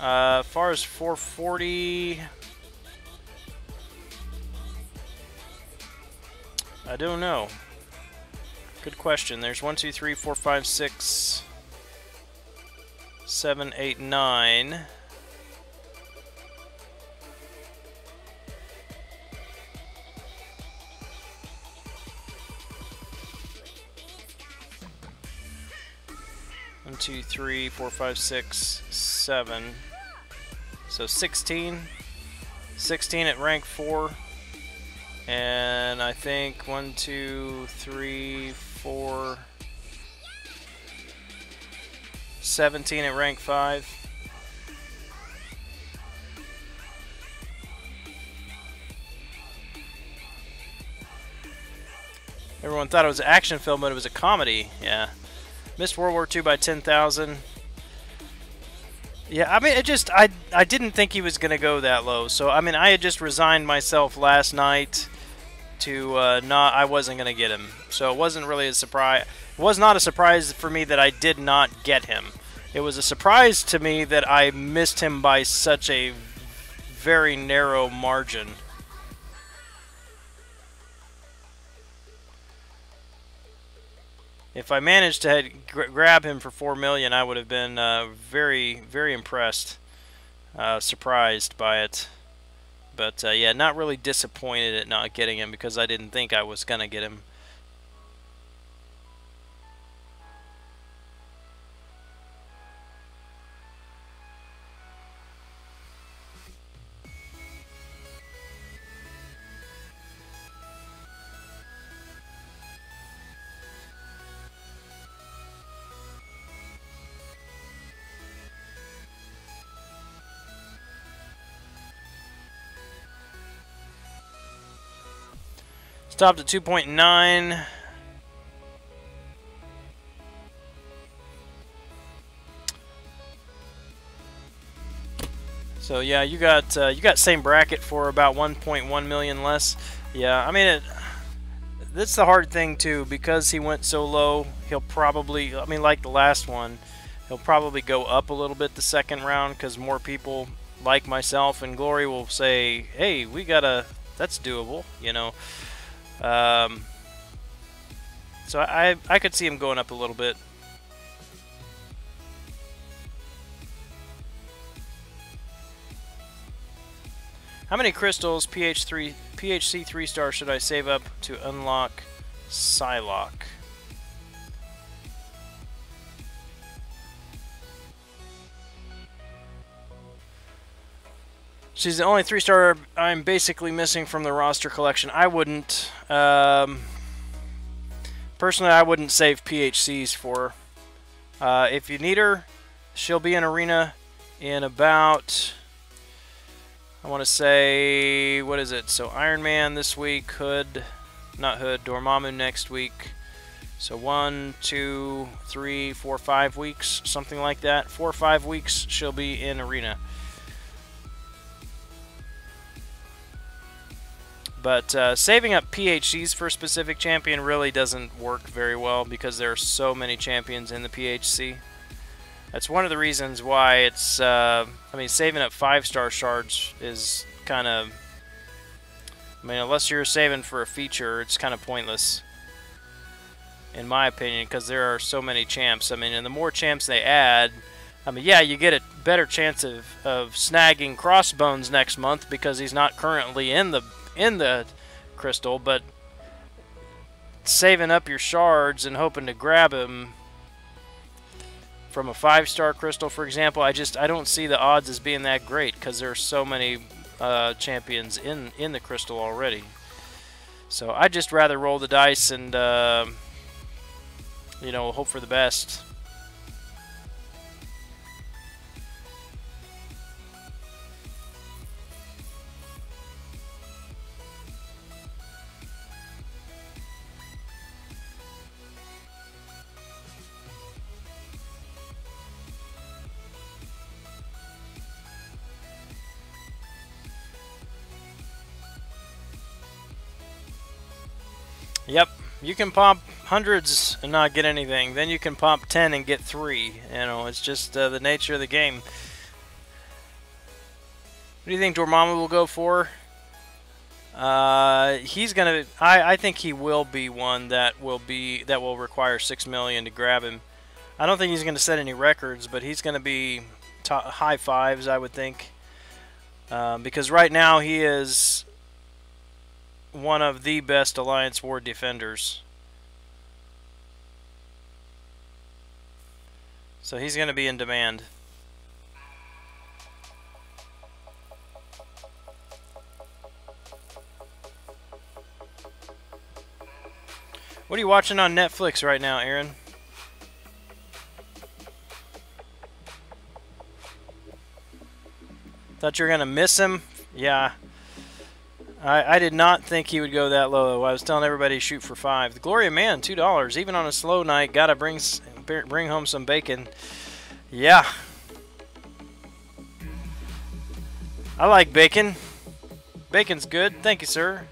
As far as 440, I don't know. Good question. There's 1, 2, 3, 4, 5, 6, 7, 8, 9. One, 2, 3, 4, 5, 6, 7. So 16. 16 at rank 4. And I think 1, 2, 3, 4, 17 at rank 5. Everyone thought it was an action film, but it was a comedy. Yeah. Missed World War II by 10,000. Yeah, I mean, I didn't think he was going to go that low. So, I mean, I had just resigned myself last night to I wasn't going to get him. So it wasn't really a surprise. It was not a surprise for me that I did not get him. It was a surprise to me that I missed him by such a very narrow margin. If I managed to grab him for 4 million, I would have been very, very impressed, surprised by it. But yeah, not really disappointed at not getting him because I didn't think I was gonna get him. Stopped at 2.9. So yeah, you got same bracket for about 1.1 million less. Yeah, I mean that's the hard thing too, because he went so low. He'll probably, I mean, like the last one, he'll probably go up a little bit the second round because more people like myself and Glory will say, "Hey, that's doable," you know. So I could see him going up a little bit. How many crystals PHC 3-star should I save up to unlock Psylocke? She's the only 3-star I'm basically missing from the roster collection. I wouldn't. Personally, I wouldn't save PHCs for her. If you need her, she'll be in Arena in about, I want to say, what is it? So Iron Man this week, Hood, not Hood, Dormammu next week. So 1, 2, 3, 4, 5 weeks, something like that. 4 or 5 weeks she'll be in Arena. But saving up PHCs for a specific champion really doesn't work very well because there are so many champions in the PHC. That's one of the reasons why it's, I mean, saving up 5-star shards is kind of, I mean, unless you're saving for a feature, it's kind of pointless, in my opinion, because there are so many champs. I mean, and the more champs they add, I mean, yeah, you get a better chance of snagging Crossbones next month because he's not currently in the crystal, but saving up your shards and hoping to grab him from a 5-star crystal, for example, I don't see the odds as being that great because there are so many champions in the crystal already. So I'd just rather roll the dice and you know, hope for the best. Yep, you can pop hundreds and not get anything. Then you can pop 10 and get 3. You know, it's just the nature of the game. What do you think Dormammu will go for? He's gonna. I think he will be one that will require 6 million to grab him. I don't think he's gonna set any records, but he's gonna be high 5s, I would think, because right now he is one of the best Alliance Ward defenders. So he's going to be in demand. What are you watching on Netflix right now, Aaron? Thought you were going to miss him? Yeah. I did not think he would go that low. I was telling everybody to shoot for 5. The Glory of Man, $2. Even on a slow night, gotta bring home some bacon. Yeah. I like bacon. Bacon's good. Thank you, sir.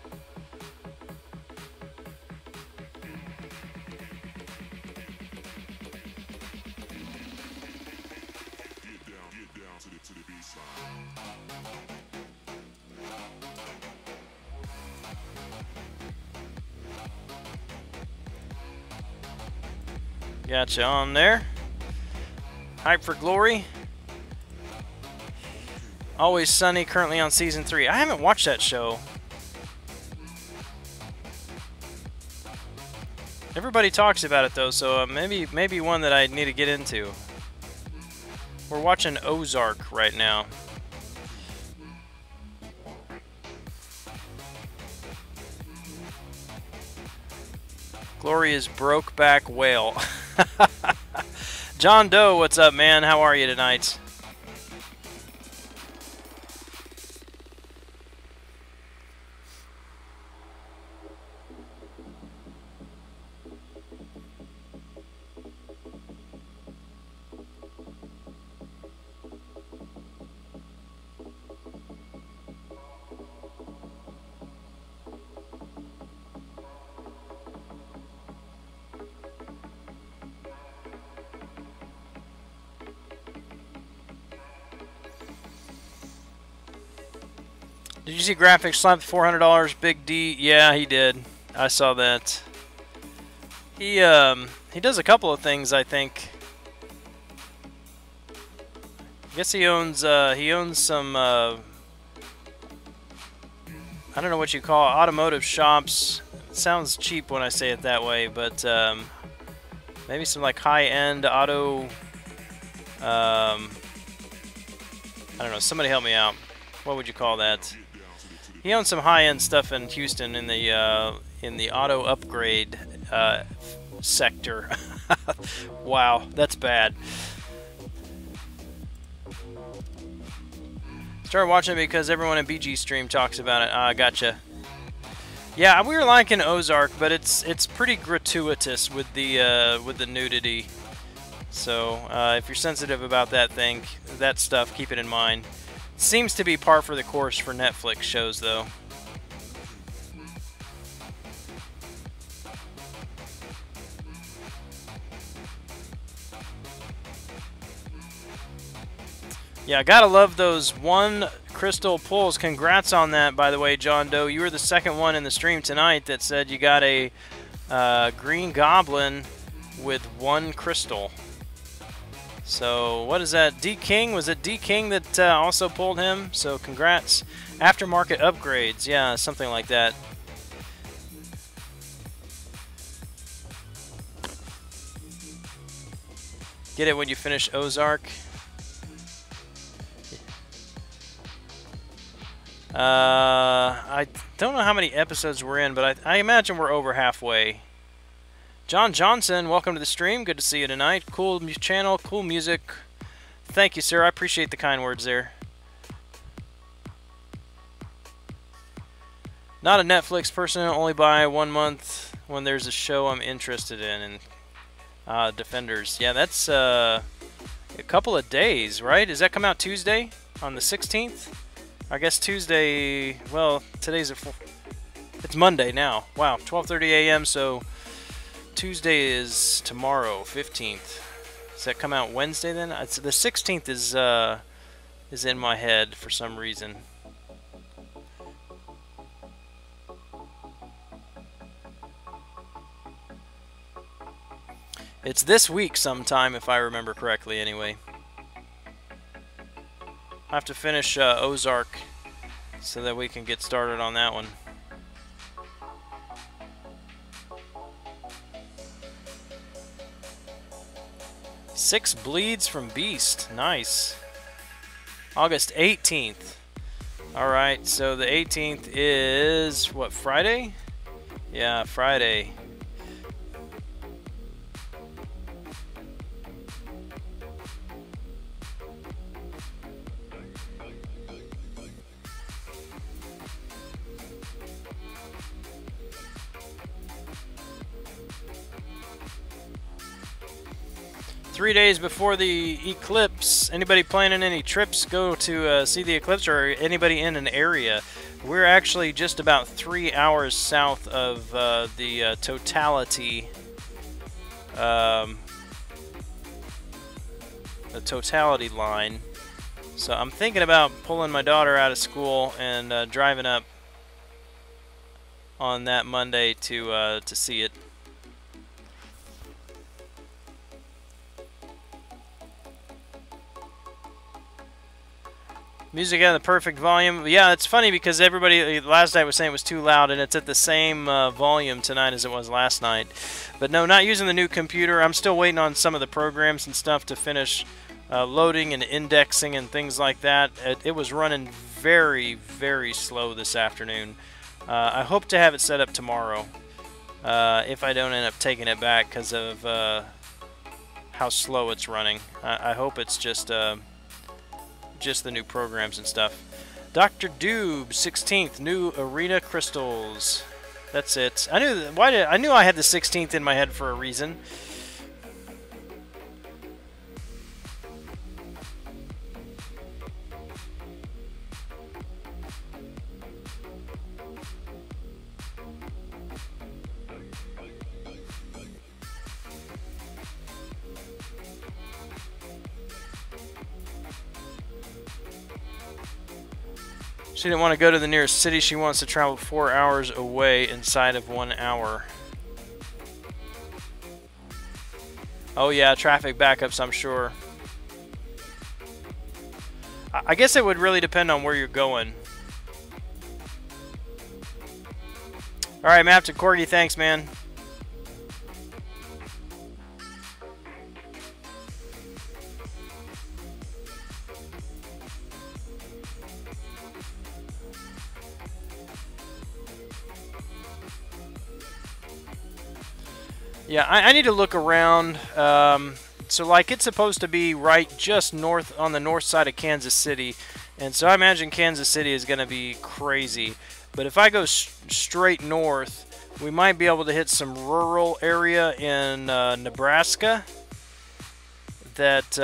Gotcha on there. Hype for Glory. Always Sunny, currently on season 3. I haven't watched that show. Everybody talks about it though, so maybe one that I need to get into. We're watching Ozark right now. Glory is Brokeback Whale. John Doe, what's up, man? How are you tonight? Did you see Graphics slapped $400? Big D? Yeah, he did. I saw that. He does a couple of things, I think. I guess he owns some I don't know what you call it, automotive shops. It sounds cheap when I say it that way, but maybe some like high-end auto. I don't know. Somebody help me out. What would you call that? He owns some high-end stuff in Houston in the auto upgrade sector. Wow, that's bad. Started watching it because everyone in BG stream talks about it. Gotcha. Yeah, we were liking Ozark, but it's pretty gratuitous with the nudity. So if you're sensitive about that stuff, keep it in mind. Seems to be par for the course for Netflix shows, though. Yeah, gotta love those one crystal pulls. Congrats on that, by the way, John Doe. You were the second one in the stream tonight that said you got a green goblin with one crystal. So what is that? D King? Was it D King that also pulled him? So congrats. Aftermarket upgrades. Yeah, something like that. Get it when you finish Ozark. I don't know how many episodes we're in, but I imagine we're over halfway. John Johnson, welcome to the stream. Good to see you tonight. Cool channel, cool music. Thank you, sir. I appreciate the kind words there. Not a Netflix person. Only buy 1 month when there's a show I'm interested in. And Defenders. Yeah, that's a couple of days, right? Does that come out Tuesday on the 16th? I guess Tuesday. Well, today's it's Monday now. Wow, 12:30 a.m. So Tuesday is tomorrow, 15th. Does that come out Wednesday then? The 16th is in my head for some reason. It's this week sometime, if I remember correctly, anyway. I have to finish Ozark so that we can get started on that one. 6 bleeds from Beast. Nice. August 18th. Alright, so the 18th is, what, Friday? Yeah, Friday. Three days before the eclipse. Anybody planning any trips go to see the eclipse, or anybody in an area? We're actually just about 3 hours south of the totality. The totality line. So I'm thinking about pulling my daughter out of school and driving up on that Monday to see it. Music at the perfect volume. Yeah, it's funny because everybody last night was saying it was too loud, and it's at the same volume tonight as it was last night. But no, not using the new computer. I'm still waiting on some of the programs and stuff to finish loading and indexing and things like that. It was running very, very slow this afternoon. I hope to have it set up tomorrow if I don't end up taking it back because of how slow it's running. I hope it's just the new programs and stuff. Dr. Doob, 16th, new arena crystals. That's it. I knew I had the 16th in my head for a reason. She didn't want to go to the nearest city. She wants to travel 4 hours away inside of 1 hour. Oh yeah, traffic backups, I'm sure. I guess it would really depend on where you're going. Alright, Mapped and Corgi, thanks, man. Yeah, I need to look around. So, like, it's supposed to be right just north, on the north side of Kansas City. And so I imagine Kansas City is going to be crazy. But if I go straight north, we might be able to hit some rural area in Nebraska that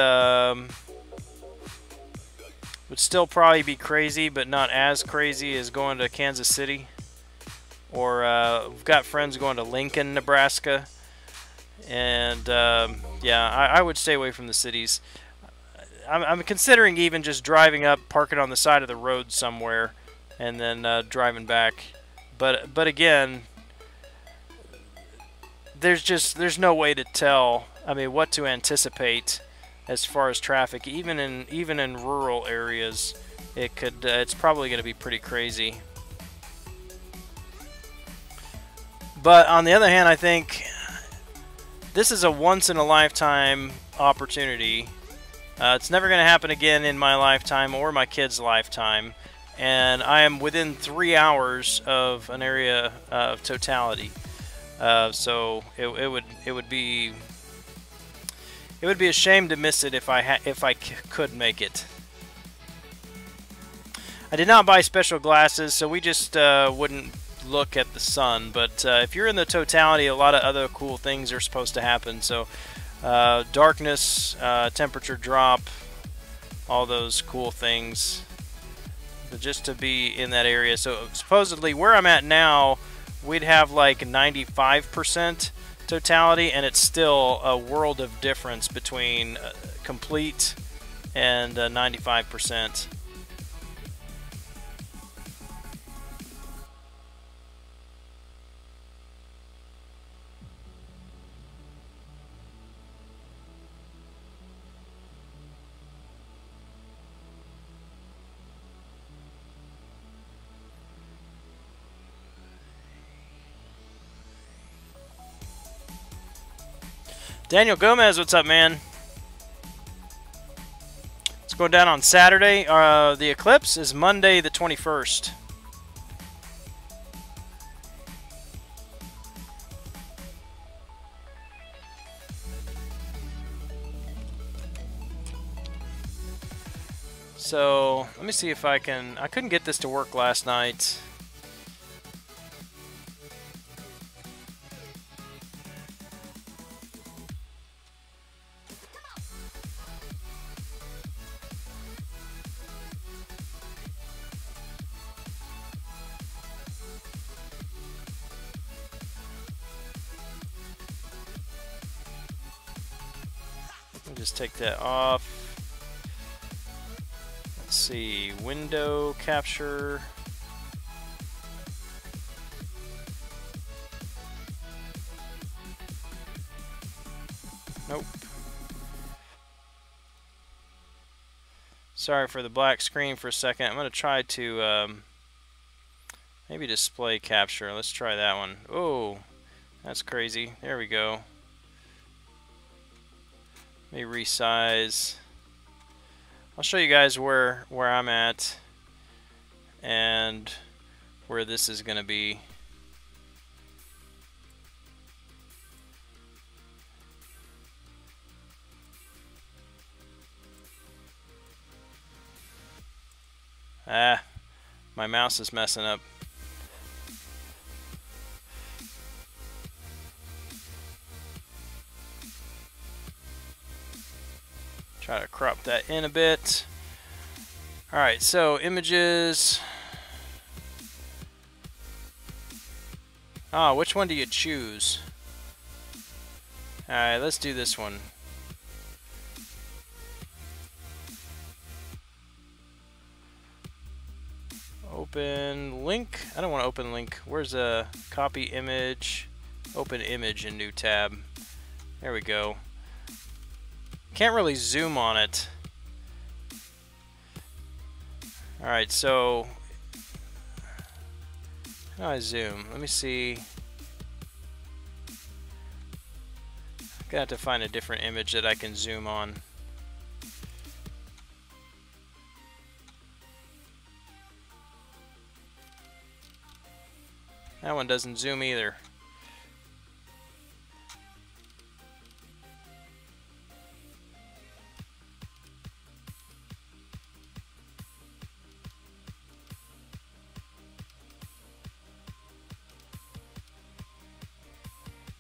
would still probably be crazy, but not as crazy as going to Kansas City. Or we've got friends going to Lincoln, Nebraska. And yeah, I would stay away from the cities. I'm considering even just driving up, parking on the side of the road somewhere, and then driving back. But again, there's no way to tell. I mean, what to anticipate as far as traffic, even in rural areas. It's probably going to be pretty crazy. But on the other hand, I think this is a once-in-a-lifetime opportunity. It's never going to happen again in my lifetime or my kid's lifetime. And I am within 3 hours of an area of totality. So it would be a shame to miss it if I could make it. I did not buy special glasses, so we just wouldn't look at the sun. But if you're in the totality, a lot of other cool things are supposed to happen. So darkness, temperature drop, all those cool things. But just to be in that area. So supposedly where I'm at now, we'd have like 95% totality, and it's still a world of difference between complete and 95%. Daniel Gomez, what's up, man? It's going down on Saturday. The eclipse is Monday the 21st. So, let me see if I couldn't get this to work last night. Just take that off. Let's see, window capture. Nope. Sorry for the black screen for a second. I'm going to try to maybe display capture. Let's try that one. Oh, that's crazy. There we go. Let me resize. I'll show you guys where I'm at and where this is going to be. My mouse is messing up. Try to crop that in a bit. Alright, so images. Which one do you choose? Alright, let's do this one. Open link. I don't want to open link. Where's a copy image? Open image in new tab. There we go. Can't really zoom on it. Alright, so how do I zoom? Let me see. I'm gonna have to find a different image that I can zoom on. That one doesn't zoom either.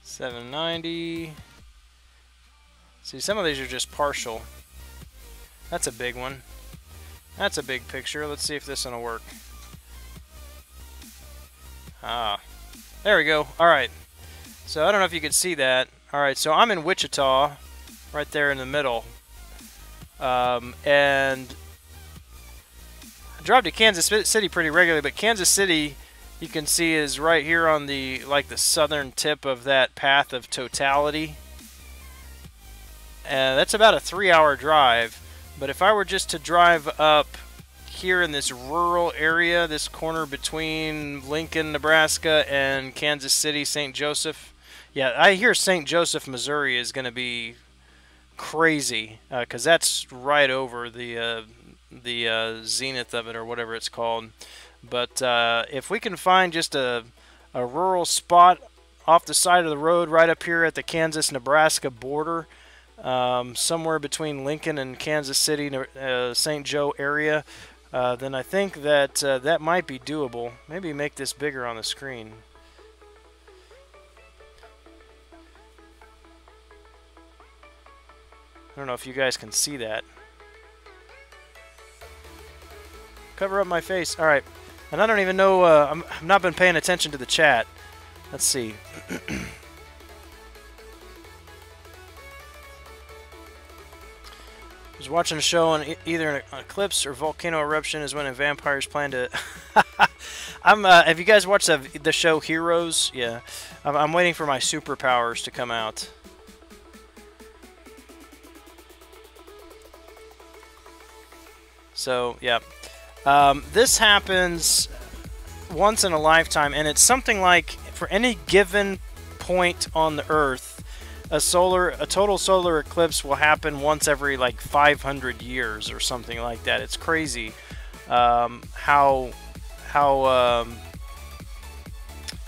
$790. See, some of these are just partial. That's a big one. That's a big picture. Let's see if this one will work. There we go. Alright. So I don't know if you can see that. Alright, so I'm in Wichita, right there in the middle. And I drive to Kansas City pretty regularly, but Kansas City, you can see, is right here on the southern tip of that path of totality. And that's about a 3-hour drive. But if I were just to drive up here in this rural area, this corner between Lincoln, Nebraska, and Kansas City, St. Joseph. Yeah, I hear St. Joseph, Missouri is going to be crazy because that's right over the zenith of it, or whatever it's called. But if we can find just a rural spot off the side of the road right up here at the Kansas-Nebraska border, somewhere between Lincoln and Kansas City, St. Joe area, then I think that that might be doable. Maybe make this bigger on the screen. I don't know if you guys can see that. Cover up my face. All right. And I don't even know, I've not been paying attention to the chat. Let's see. I was watching a show on either an eclipse or volcano eruption is when a vampires plan to... have you guys watched the show Heroes? Yeah. I'm waiting for my superpowers to come out. So, yeah. This happens once in a lifetime, and it's something like, for any given point on the Earth, a total solar eclipse will happen once every, like, 500 years or something like that. It's crazy how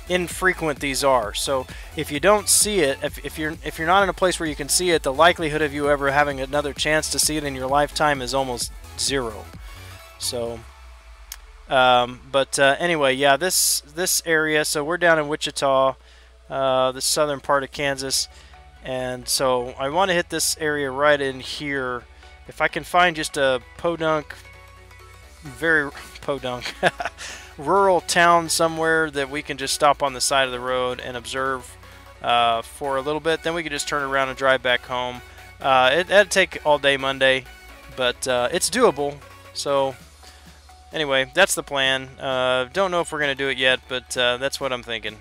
infrequent these are. So if you don't see it, if you're not in a place where you can see it, the likelihood of you ever having another chance to see it in your lifetime is almost zero. So anyway, yeah, this area, so we're down in Wichita, the southern part of Kansas, and so I want to hit this area right in here. If I can find just a very podunk rural town somewhere that we can just stop on the side of the road and observe for a little bit, then we can just turn around and drive back home. That'd take all day Monday, but it's doable. So anyway, that's the plan. Don't know if we're going to do it yet, but that's what I'm thinking.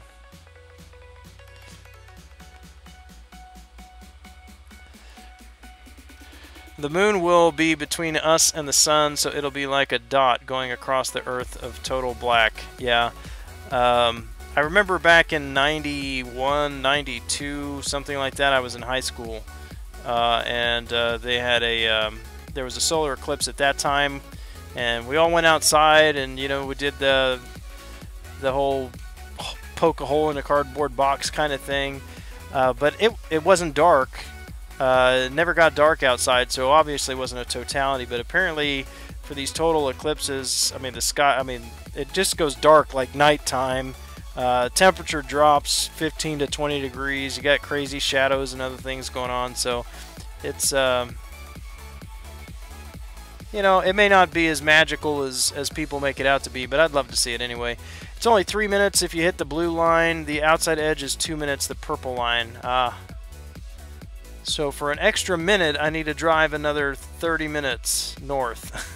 The moon will be between us and the sun, so it'll be like a dot going across the earth of total black. Yeah. I remember back in 91, 92, something like that, I was in high school. And they had there was a solar eclipse at that time. And we all went outside and, you know, we did the whole poke a hole in a cardboard box kind of thing. But it wasn't dark. It never got dark outside, so obviously it wasn't a totality. But apparently for these total eclipses, I mean, the sky, I mean, it just goes dark like nighttime. Temperature drops 15 to 20 degrees. You got crazy shadows and other things going on. So it's... you know, it may not be as magical as people make it out to be, but I'd love to see it anyway. It's only 3 minutes if you hit the blue line. The outside edge is 2 minutes, the purple line. So for an extra minute, I need to drive another 30 minutes north.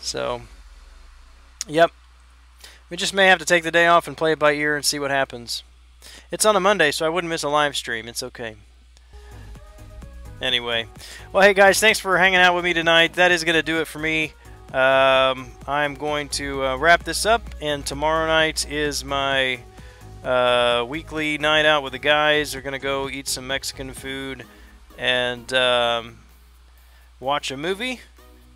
So, yep. We just may have to take the day off and play it by ear and see what happens. It's on a Monday, so I wouldn't miss a live stream. It's okay. Anyway, well, hey guys, thanks for hanging out with me tonight. That is going to do it for me. I'm going to wrap this up, and tomorrow night is my weekly night out with the guys. We're going to go eat some Mexican food and watch a movie.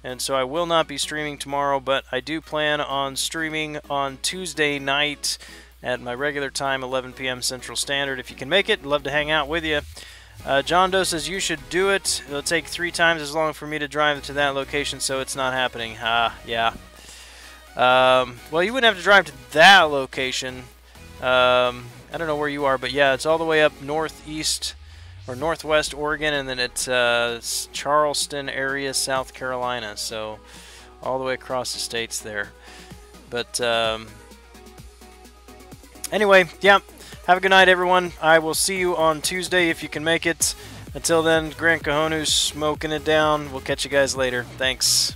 And so I will not be streaming tomorrow, but I do plan on streaming on Tuesday night at my regular time, 11 p.m. Central Standard. If you can make it, I'd love to hang out with you. John Doe says you should do it. It'll take 3 times as long for me to drive to that location, so it's not happening. Yeah. Well, you wouldn't have to drive to that location. I don't know where you are, but yeah, it's all the way up northeast or northwest Oregon, and then it's Charleston area, South Carolina. So all the way across the states there. But anyway, yeah. Have a good night, everyone. I will see you on Tuesday if you can make it. Until then, Gran Cahonu's smoking it down. We'll catch you guys later. Thanks.